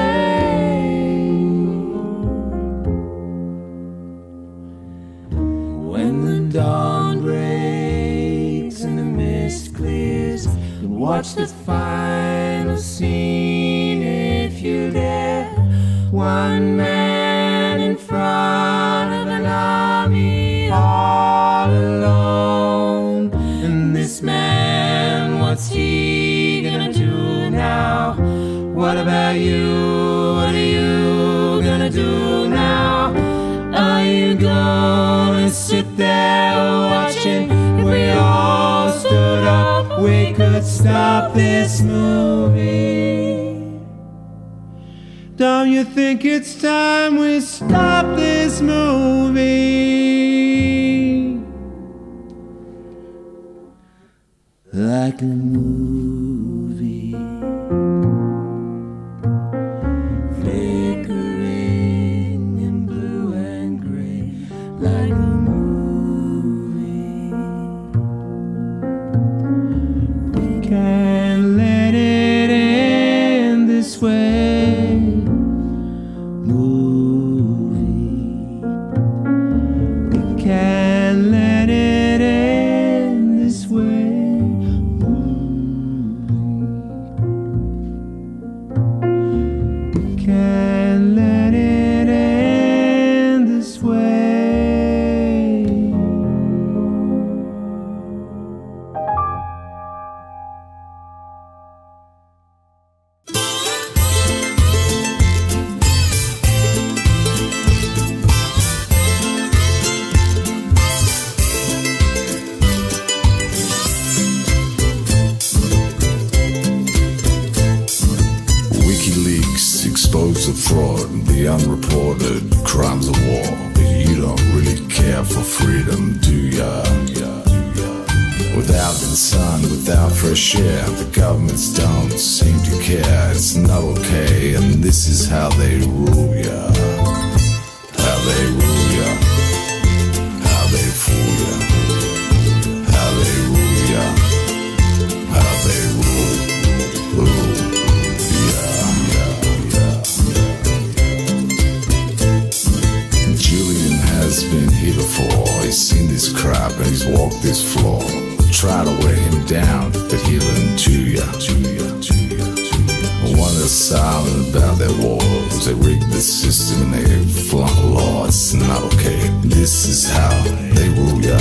when the dawn breaks and the mist clears. Watch the final scene if you dare. One man in front of an army, all alone. And this man, what's he gonna do now? What about you? What are you gonna do now? Are you gonna sit there watching? If we all stood up, we could stop this movie. Don't you think it's time we stop this movie? Like a movie.
care for freedom, do ya? Without the sun, without fresh air, the governments don't seem to care. It's not okay, and this is how they rule ya. How they rule ya. How they fool ya. How they rule ya. How they rule ya. Julian has been here before. He's seen this crap and he's walked this floor. Try to wear him down, but he'll undo ya. One that's silent about their wars. They rig the system and they flaunt law. It's not okay. This is how they rule ya.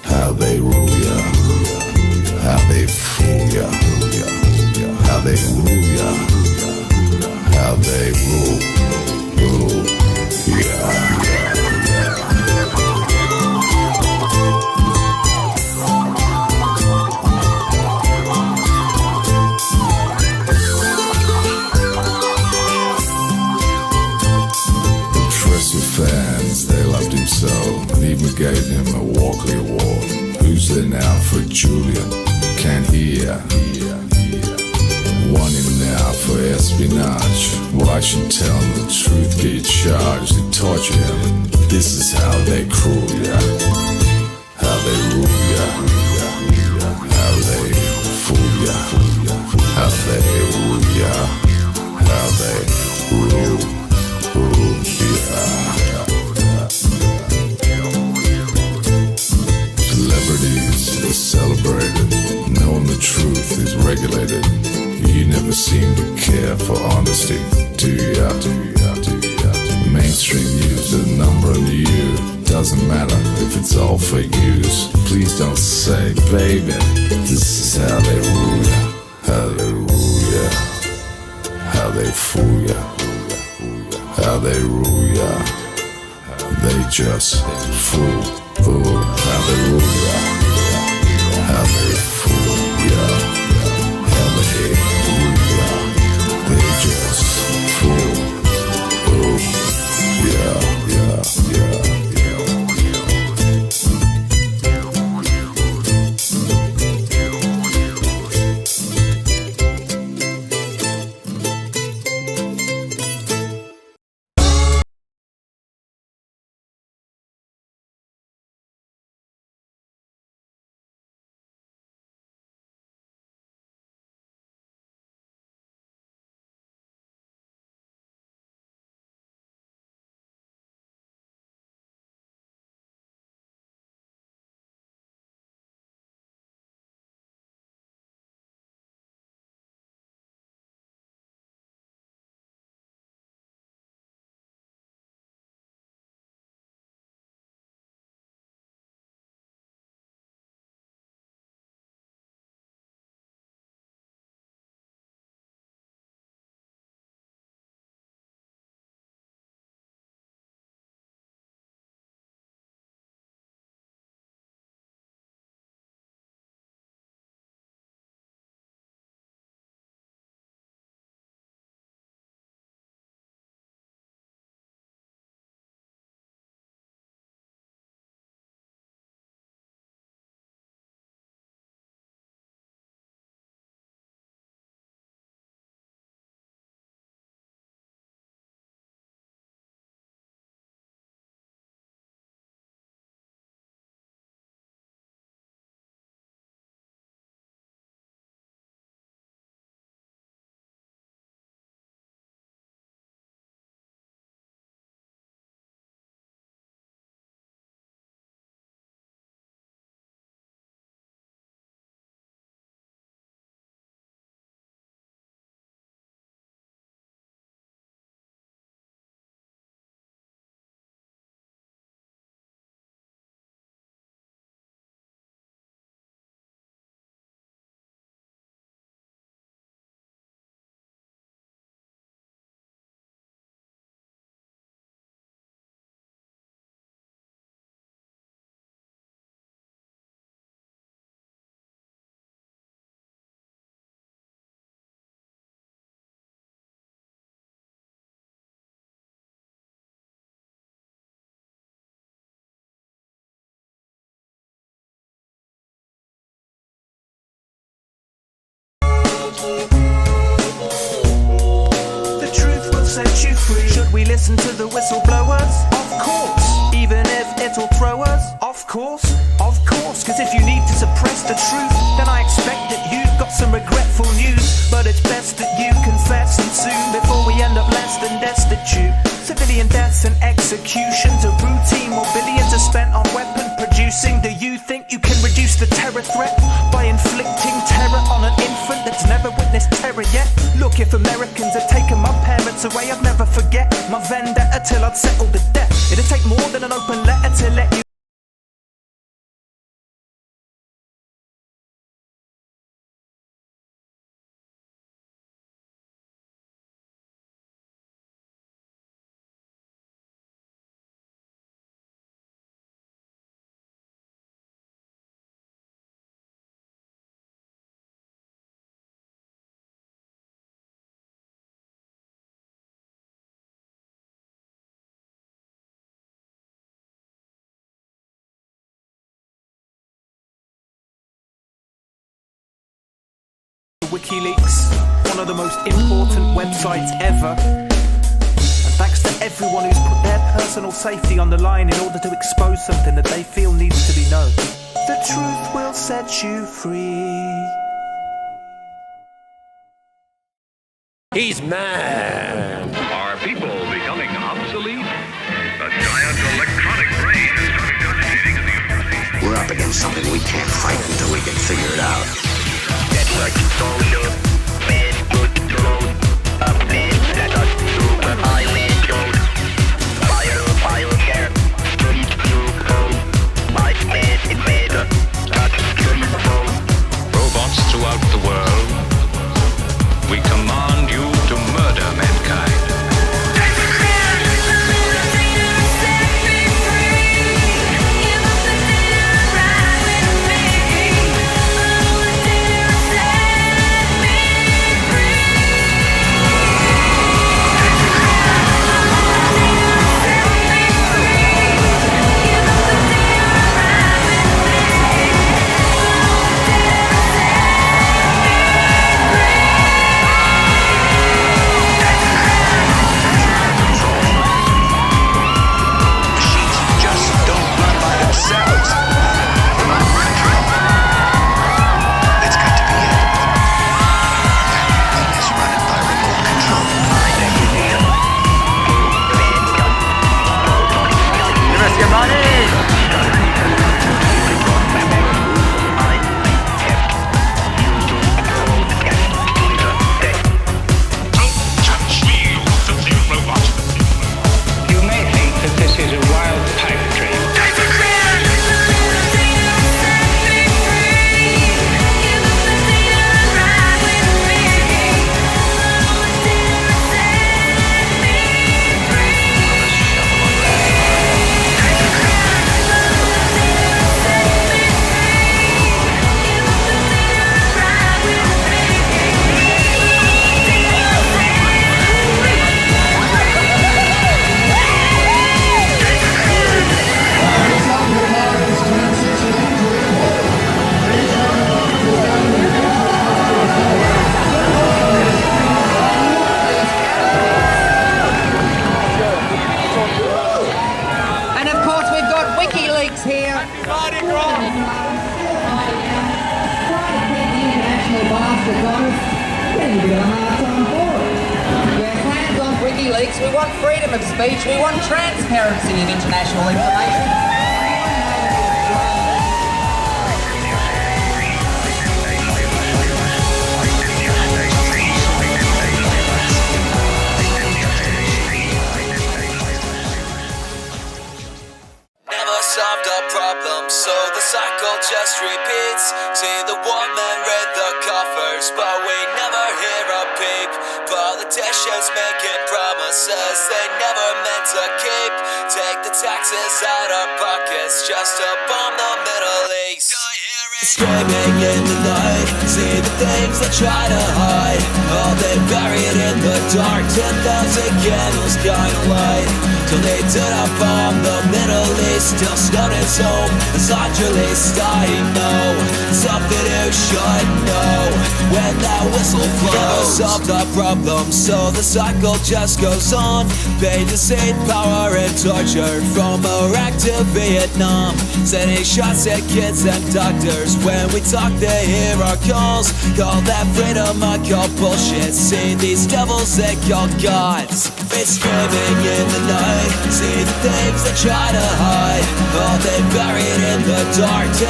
How they rule ya. How they fool ya. How they rule ya. How they rule ya. Fans, they loved him so, and even gave him a Walkley Award. Who's there now for Julian? Can't hear. Want him now for espionage. Well, I should tell him the truth, get charged, they torture him. This is how they cruel ya. How they rule ya. How they fool ya. How they rule ya. How they rule ya. Celebrities are celebrated, knowing the truth is regulated. You never seem to care for honesty, do ya? Mainstream news, the number of you doesn't matter if it's all fake news. Please don't say, baby, this is how they rule ya. How they rule ya. How they fool ya. How they rule ya. They just fool. How they rule ya. How they fool ya. How they rule ya. They just fool.
set you free. Should we listen to the whistleblowers? Of course. Even if it'll throw us? Of course. Of course. Cause if you need to suppress the truth, then I expect that you've got some regretful news. But it's best that you confess, and soon, before we end up less than destitute. Civilian deaths and executions are routine, while billions are spent on weapon producing. Do you think you can reduce the terror threat by inflicting terror on an infant that's never witnessed terror yet? Look, if Americans had taken my parents away, I'd never forget my vendetta till I'd settled the debt. It'd take more than an open letter to let you. WikiLeaks, one of the most important websites ever. And thanks to everyone who's put their personal safety on the line in order to expose something that they feel needs to be known. The truth will set you free.
He's mad.
Are people becoming obsolete? A giant electronic brain is starting to agitating in the universe.
We're up against something we can't fight until we can figure it out.
Network exposure, bad good load, update data, super highway code, file care, street view code, my man invader, security phone.
Robots throughout the world, we command you to murder mankind.
WikiLeaks, we want freedom of speech, we want transparency in international information.
Solved our problem, so the cycle just repeats. See the woman read the coffers, but we never hear a peep. Politicians making promises they never meant to keep. Take the taxes out our pockets just to bomb the Middle East. Screaming in the night, see the things they try to hide. All they buried in the dark, 10,000 candles kind of light. till they did up on the Middle East. Till Snowden's home is released. I know something you should know when that whistle blows. Never solved our problem, so the cycle just goes on. Paid to save power and torture from Iraq to Vietnam. Sending shots at kids and doctors. When we talk they hear our calls. Call that freedom, I call bullshit. See these devils they call gods. It's screaming in the night. See the things they try to hide. All they buried in the dark. 10,000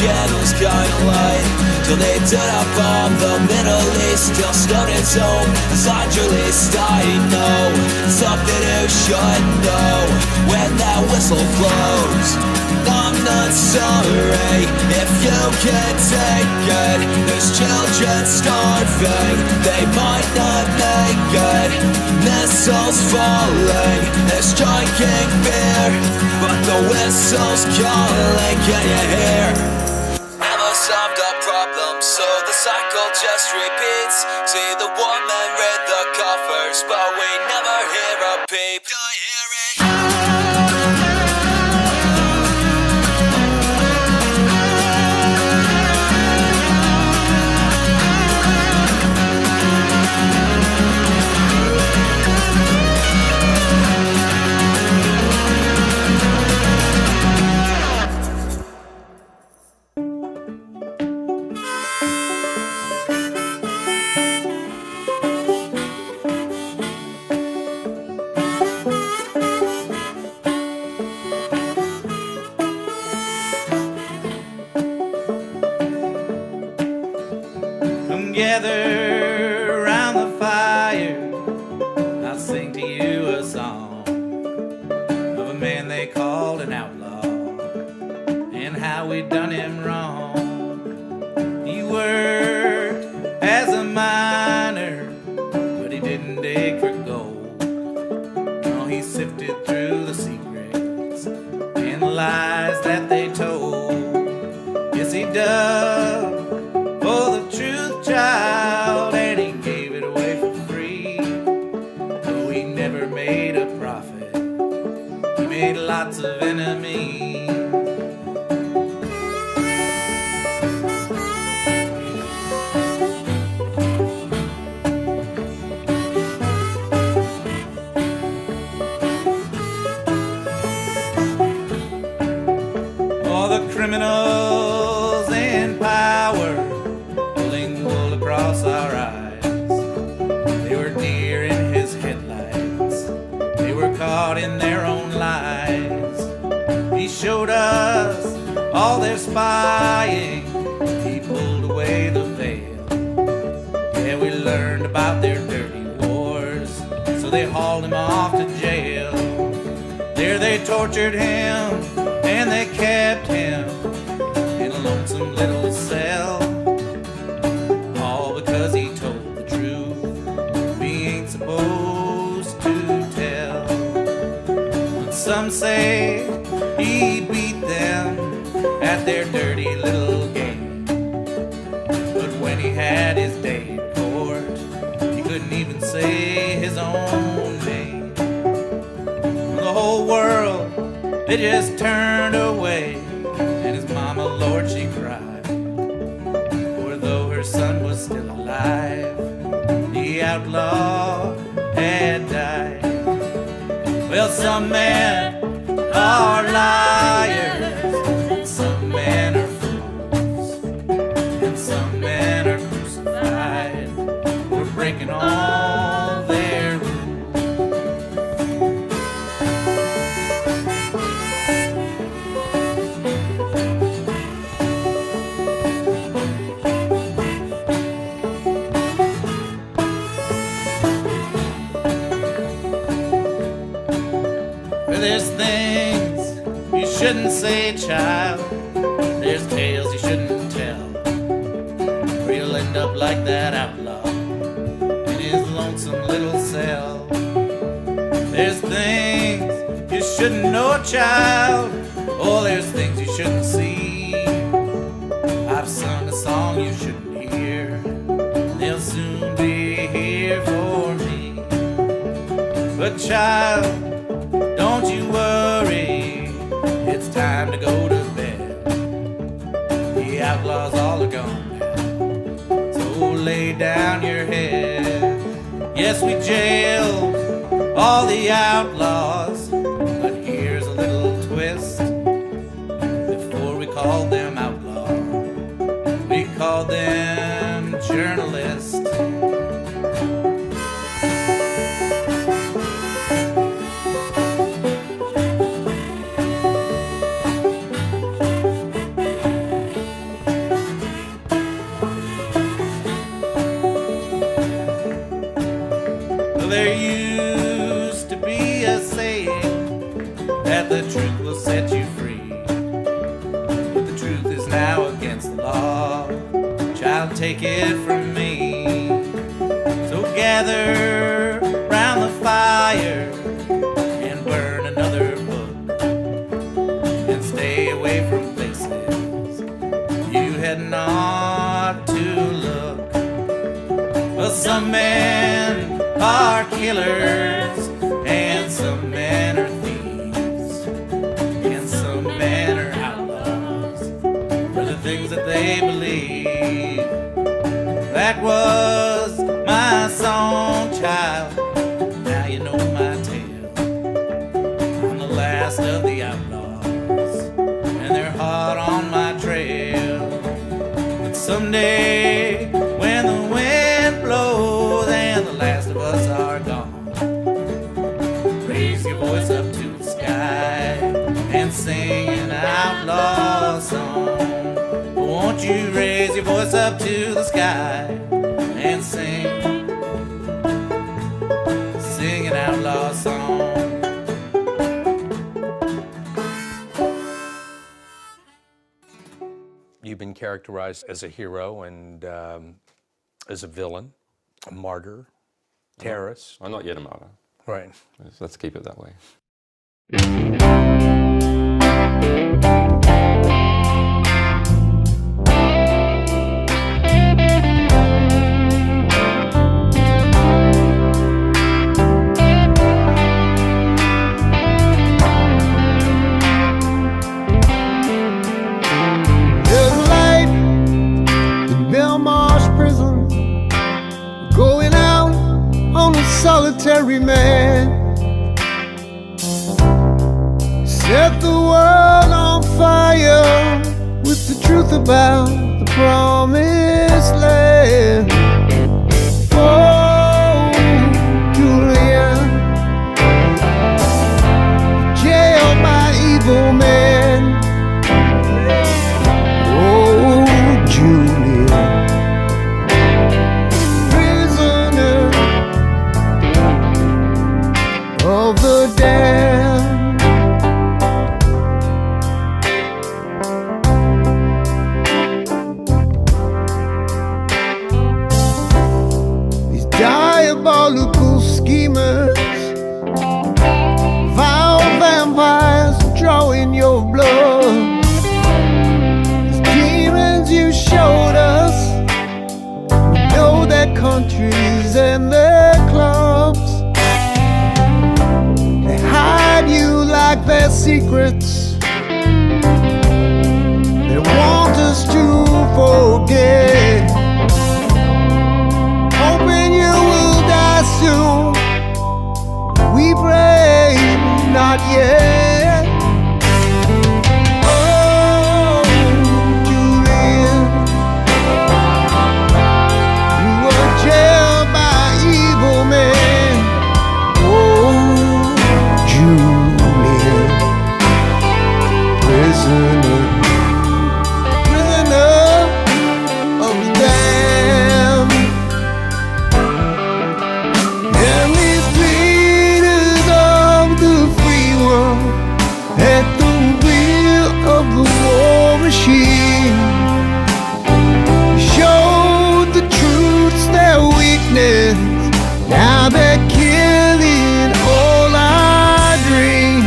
candles kind of light. Till they did up on the Middle East. Till Snowden's home is released. I know something you should know when that whistle blows. I'm not sorry if you can't take it. There's children starving, they might not make it. Missiles falling, they're striking fear, but the whistle's calling, can you hear? Never solved our problem, so the cycle just repeats. See the woman read the coffers, but we never hear a peep. Do you hear it?
Together around the fire, I'll sing to you a song of a man they called an outlaw and how we done him wrong. He worked as a miner, but he didn't dig for gold. No, he sifted through the secrets and the lies that they told. Yes, he dug for the truth, child, and he gave it away for free. Though he never made a profit, he made lots of enemies. All the criminals in power pulling wool across our eyes. They were deer in his headlights. They were caught in their own lies. He showed us all their spying. He pulled away the veil. Yeah, we learned about their dirty wars. So they hauled him off to jail. There they tortured him and they kept him in a lonesome little cell. All because he told the truth we ain't supposed to tell. And some say he beat them at their dirty little game. But when he had his day in court, he couldn't even say his own name. The whole world, they just turned away, and his mama, Lord, she cried. For though her son was still alive, the outlaw had died. Well, some men are liars, some men are fools, and some men are crucified for breaking all their rules. There's things you shouldn't say, child. There's tales you shouldn't tell, or you'll end up like that outlaw in his lonesome little cell. There's things you shouldn't know, child. Oh, there's things you shouldn't see. I've sung a song you shouldn't hear. They'll soon be here for me. But child, don't you worry, it's time to go to bed. The outlaws all are gone now, so lay down your head. Yes, we jailed all the outlaws, but here's a little twist. Before we called them outlaws, we called them journalists. There used to be a saying that the truth will set you free, but the truth is now against the law. Child, take it from me. So gather round the fire and burn another book, and stay away from places you had not to look. Well, some men are killers, and some men are thieves, and some men are outlaws for the things that they believe. That was my song, child. Now you know my tale. I'm the last of the outlaws, and they're hot on my trail. But someday, when the wind blows and the last of us are gone, raise your voice up to the sky and sing an outlaw song. Won't you raise your voice up to the sky and sing an outlaw song?
You've been characterized as a hero and as a villain, a martyr, terrorist.
I'm not yet a martyr.
Right.
Let's keep it that way.
Solitary man set the world on fire with the truth about the promised land. Oh, Julian, jailed by evil men. Oh, Julian, of the damned. These diabolical schemers, vile vampires drawing your blood. These demons you showed us, we know their countries and their clubs. Hide you like their secrets. They want us to forget, hoping you will die soon. We pray not yet. Oh, Julian, you were jailed by evil men. Oh, Julian, prisoner of the damned. And these leaders of the free world at the wheel of the war machine showed the truths their weakness. Now they're killing all our dreams.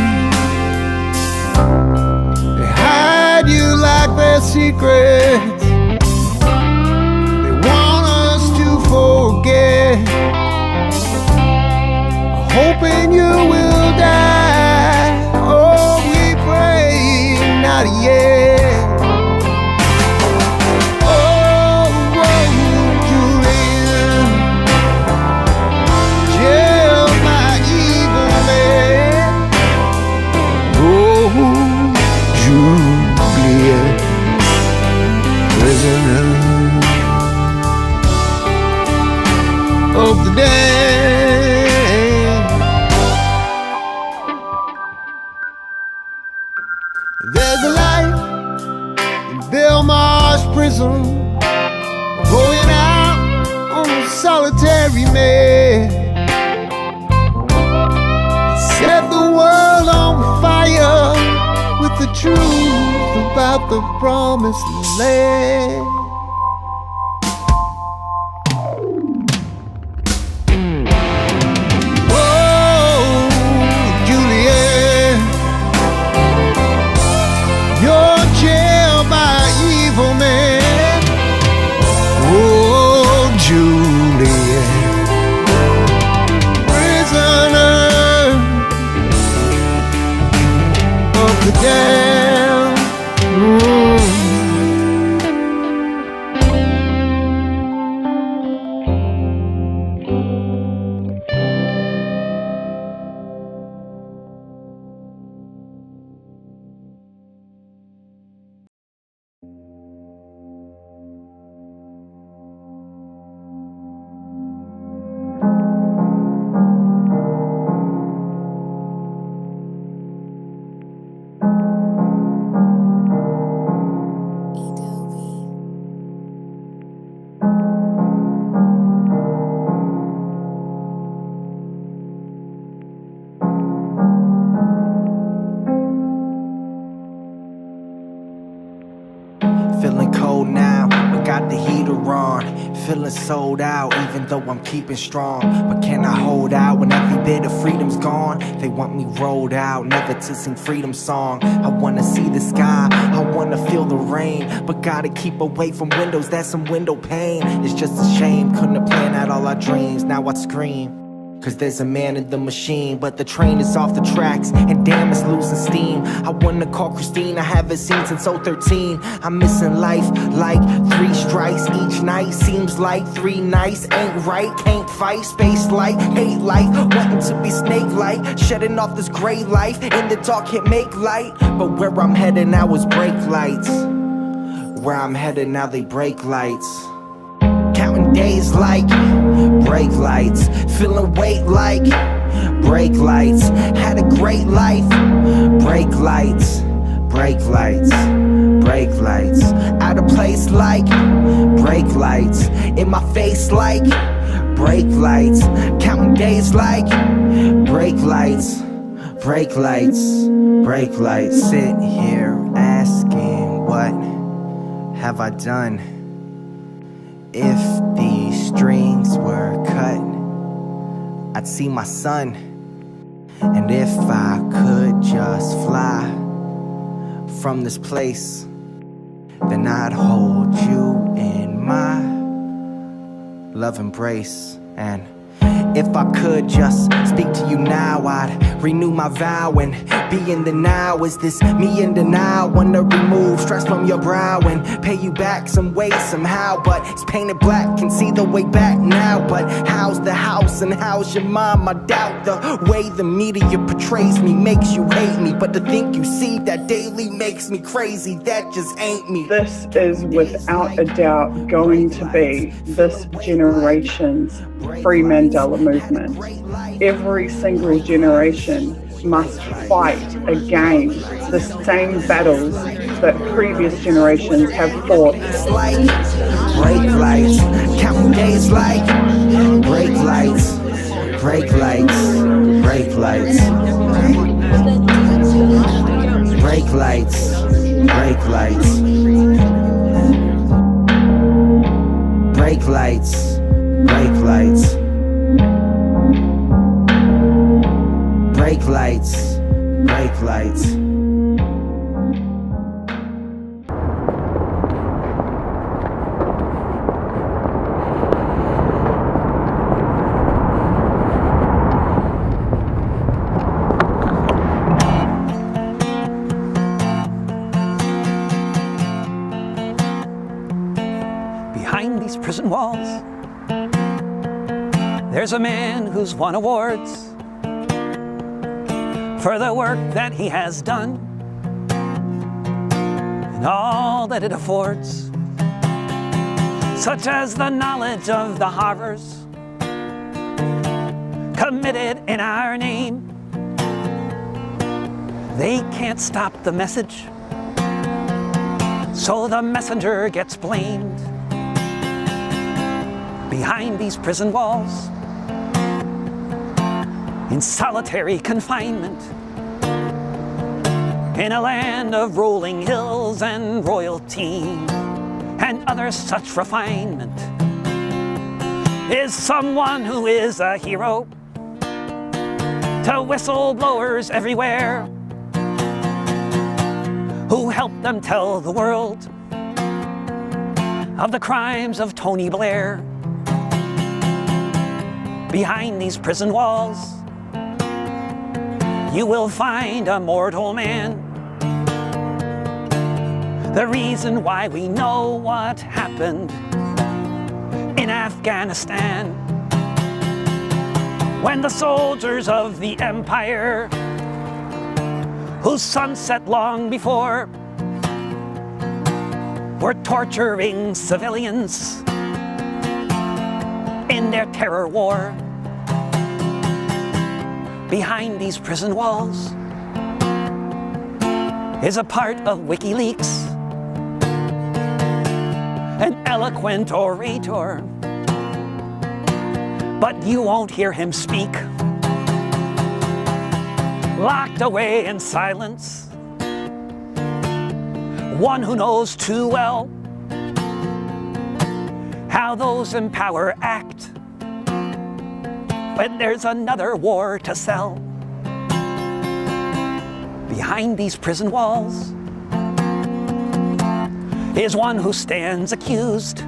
They hide you like their secrets. They want us to forget, hoping you will die. Julian, prisoner of the day. There's a light in Belmarsh prison, going out on a solitary man. Set the world on fire with the truth about the promised land.
Feeling cold now, but got the heater on. Feeling sold out, even though I'm keeping strong. But can I hold out when every bit of freedom's gone? They want me rolled out, never to sing freedom song. I wanna see the sky, I wanna feel the rain, but gotta keep away from windows, that's some window pane. It's just a shame, couldn't have planned out all our dreams. Now I scream, cause there's a man in the machine, but the train is off the tracks, and damn, it's losing steam. I wanna call Christine, I haven't seen since 013. I'm missing life like 3 strikes each night. Seems like 3 nights ain't right. Can't fight, space light, hate life, wanting to be snake-like, shedding off this gray life. In the dark, can't make light, but where I'm headed now is brake lights. Where I'm headed now, they brake lights. Counting days like brake lights, feeling weight like brake lights. Had a great life, brake lights, brake lights, brake lights. Out of place like brake lights, in my face like brake lights. Counting days like brake lights, brake lights, brake lights. Sit here asking, what have I done? If these strings were cut, I'd see my son. And if I could just fly from this place, then I'd hold you in my love embrace. And if I could just speak to you now, I'd renew my vow and be in the now. Is this me in denial? Wanna remove stress from your brow and pay you back some way, somehow. But it's painted black, can see the way back now. But how's the house and how's your mom? I doubt the way the media portrays me makes you hate me. But to think you see that daily makes me crazy, that just ain't me.
This is without a doubt going to be this generation's Free Mandela movement. Every single generation must fight against the same battles that previous generations have fought.
Brake lights, counting days like brake lights, brake lights, brake lights, brake lights, brake lights, brake lights, brake lights, brake lights, brake lights.
Behind these prison walls, there's a man who's won awards for the work that he has done. and all that it affords, such as the knowledge of the horrors committed in our name. They can't stop the message, so the messenger gets blamed. Behind these prison walls, in solitary confinement, in a land of rolling hills and royalty and other such refinement, is someone who is a hero to whistleblowers everywhere, who help them tell the world of the crimes of Tony Blair. Behind these prison walls, you will find a mortal man. The reason why we know what happened in Afghanistan, when the soldiers of the empire, whose sun set long before, were torturing civilians in their terror war. Behind these prison walls is a part of WikiLeaks, an eloquent orator, but you won't hear him speak. Locked away in silence, one who knows too well how those in power act when there's another war to sell. Behind these prison walls is one who stands accused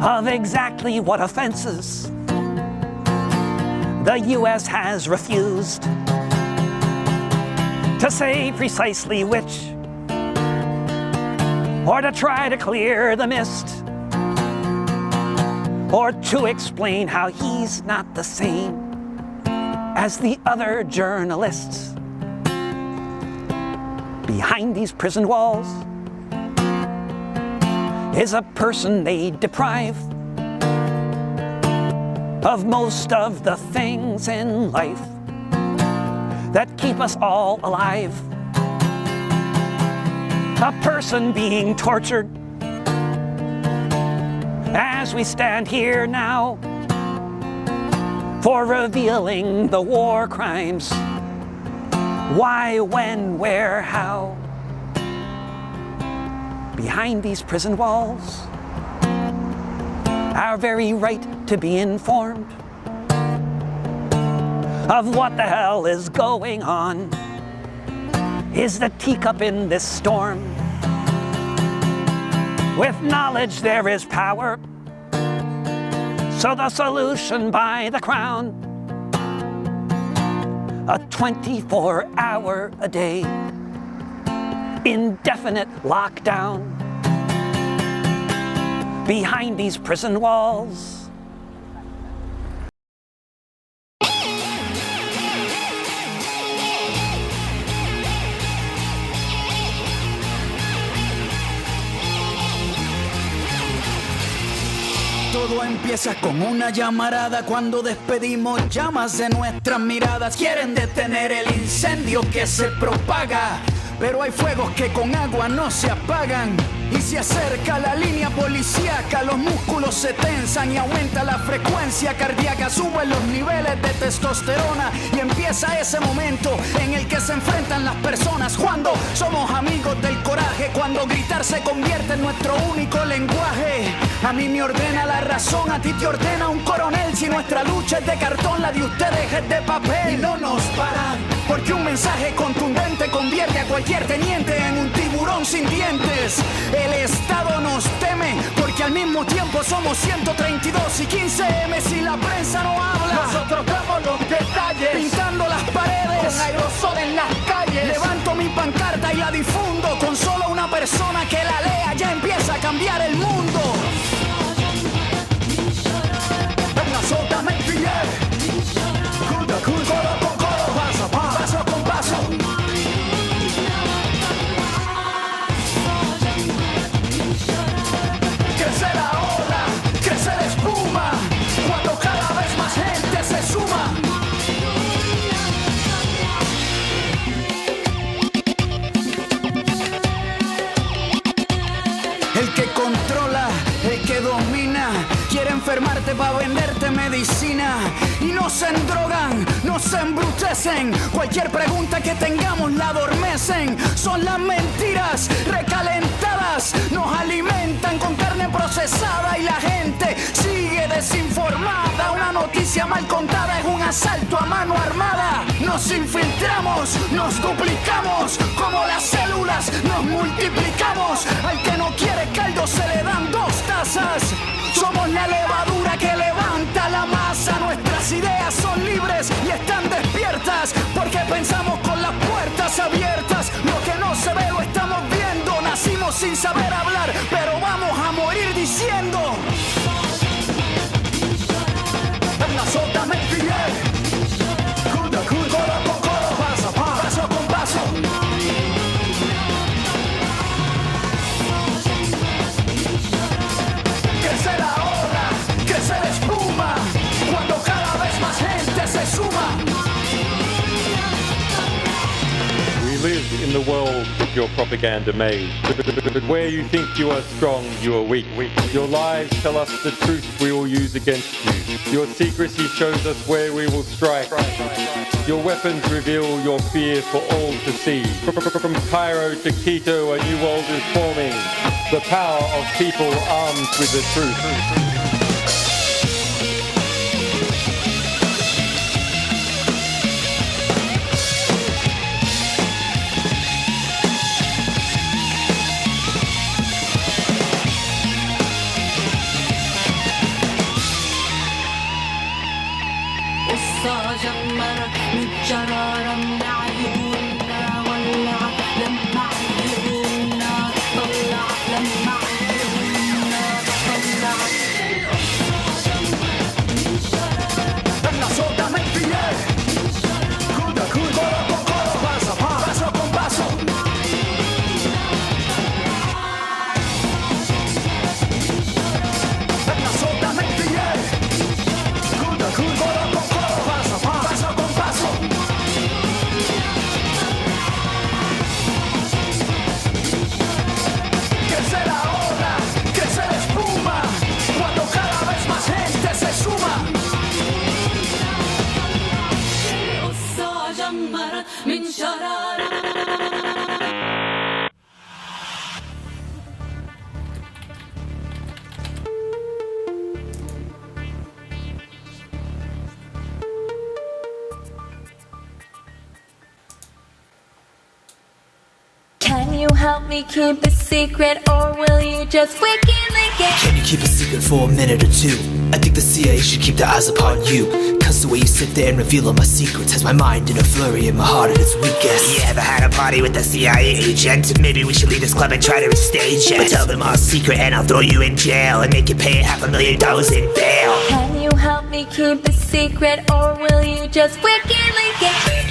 of exactly what offenses the U.S. has refused to say precisely which, or to try to clear the mist, or to explain how he's not the same as the other journalists. Behind these prison walls is a person they deprive of most of the things in life that keep us all alive. A person being tortured as we stand here now for revealing the war crimes. Why, when, where, how? Behind these prison walls, our very right to be informed of what the hell is going on is the teacup in this storm. With knowledge there is power, so the solution by the crown, a 24-hour-a-day indefinite lockdown. Behind these prison walls,
todo empieza con una llamarada cuando despedimos llamas de nuestras miradas. Quieren detener el incendio que se propaga, pero hay fuegos que con agua no se apagan. Y se acerca la línea policíaca, los músculos se tensan y aumenta la frecuencia cardíaca, suben los niveles de testosterona y empieza ese momento en el que se enfrentan las personas. Cuando somos amigos del coraje, cuando gritar se convierte en nuestro único lenguaje. A mí me ordena la razón, a ti te ordena un coronel. Si nuestra lucha es de cartón, la de ustedes es de papel. Y no nos paran, porque un mensaje contundente convierte a cualquier teniente en un tiburón sin dientes. El Estado nos teme porque al mismo tiempo somos 132 y 15M si la prensa no habla. Nosotros damos los detalles, pintando las paredes con aerosol en las calles. Levanto mi pancarta y la difundo, con solo una persona que la lea ya empieza a cambiar el mundo. Venga, soltame el pie. Coro con coro, paso con paso. enfermarte para venderte medicina. Y nos endrogan, nos embrutecen. Cualquier pregunta que tengamos la adormecen. Son las mentiras recalentadas. Nos alimentan con carne procesada y la gente sigue desinformada. Una noticia mal contada es un asalto a mano armada. Nos infiltramos, nos duplicamos. Como las células nos multiplicamos. Al que no quiere caldo se le dan 2 tazas. Somos la levadura que levanta la masa. Nuestras ideas son libres y están despiertas, porque pensamos con las puertas abiertas. Lo que no se ve lo estamos viendo. Nacimos sin saber hablar, pero vamos a morir diciendo. En la sota me pillé. Coro con coro, paso con paso. Crece la ola, crece la espuma, cuando cada vez más gente se suma.
We live in the world that your propaganda made. But where you think you are strong, you are weak. Your lies tell us the truth we will use against you. Your secrecy shows us where we will strike. Your weapons reveal your fear for all to see. From Cairo to Quito, a new world is forming. The power of people armed with the truth.
Can you help me keep a secret, or will you just WikiLeaks it?
Can you keep a secret for a minute or two? I think the CIA should keep their eyes upon you. Cause the way you sit there and reveal all my secrets has my mind in a flurry and my heart at its weakest.
You ever had a party with a CIA agent? Maybe we should leave this club and try to restage it. But tell them our secret and I'll throw you in jail and make you pay $500,000 in bail.
Can you help me keep a secret, or will you just WikiLeaks it?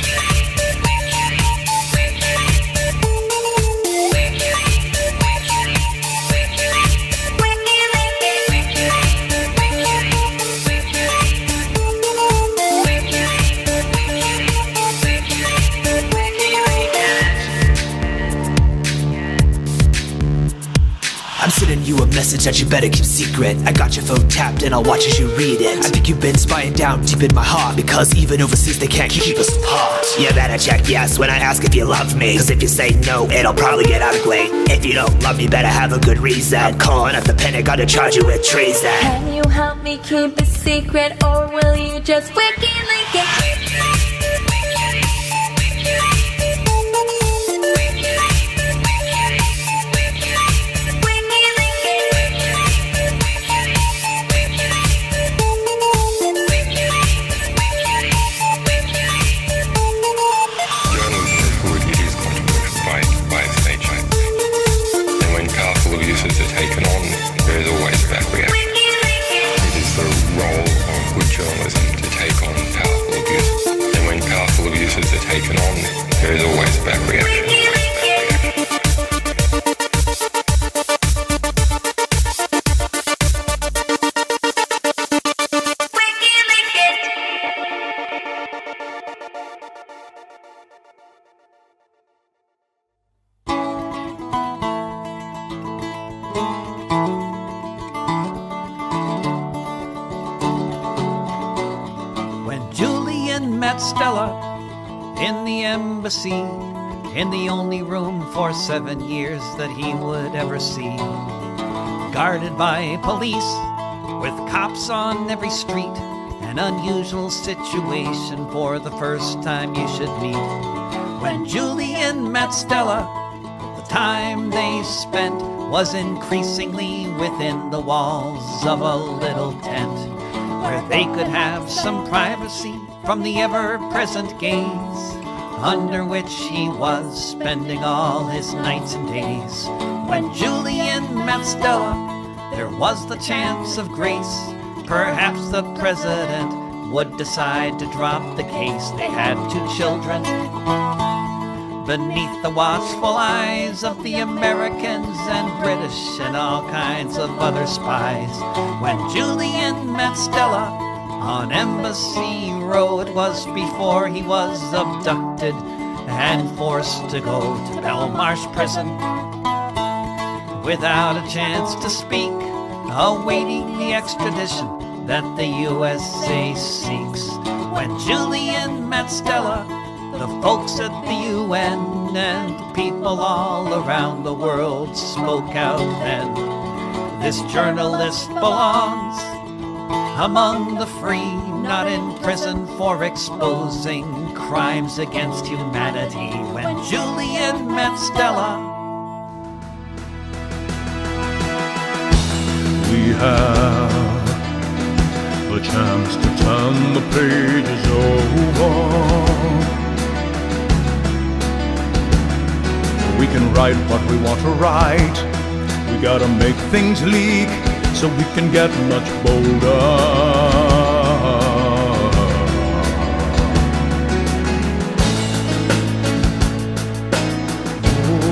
I'm sending you a message that you better keep secret. I got your phone tapped and I'll watch as you read it. I think you've been spying down deep in my heart, because even overseas they can't keep us apart.
You better check yes when I ask if you love me, cause if you say no, it'll probably get ugly. If you don't love me, better have a good reason. I'm calling up the Pentagon to charge you with treason.
Can you help me keep a secret, or will you just WikiLeaks it?
Taken on, there is always a back reaction. It is the role of good journalism to take on powerful abuse. And when powerful abuses are taken on, there is always a back reaction.
met Stella in the embassy, in the only room for 7 years that he would ever see. Guarded by police, with cops on every street, an unusual situation for the first time you should meet. When Julian met Stella, the time they spent was increasingly within the walls of a little tent, where they could have some privacy from the ever-present gaze, under which he was spending all his nights and days. When Julian met Stella, there was the chance of grace. Perhaps the president would decide to drop the case. They had 2 children beneath the watchful eyes of the Americans and British and all kinds of other spies. When Julian met Stella on Embassy Row, it was before he was abducted and forced to go to Belmarsh prison without a chance to speak, awaiting the extradition that the USA seeks. When Julian met Stella, the folks at the UN and people all around the world spoke out then. This journalist belongs among the free, not in prison for exposing crimes against humanity. When Julian met Stella,
we have a chance to turn the pages over. We can write what we want to write. We gotta make things leak so we can get much bolder.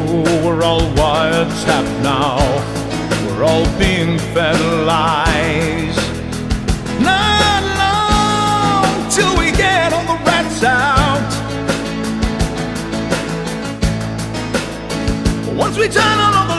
Oh, we're all wiretapped now. We're all being fed lies. Not long till we get all the rats out. Once we turn on all the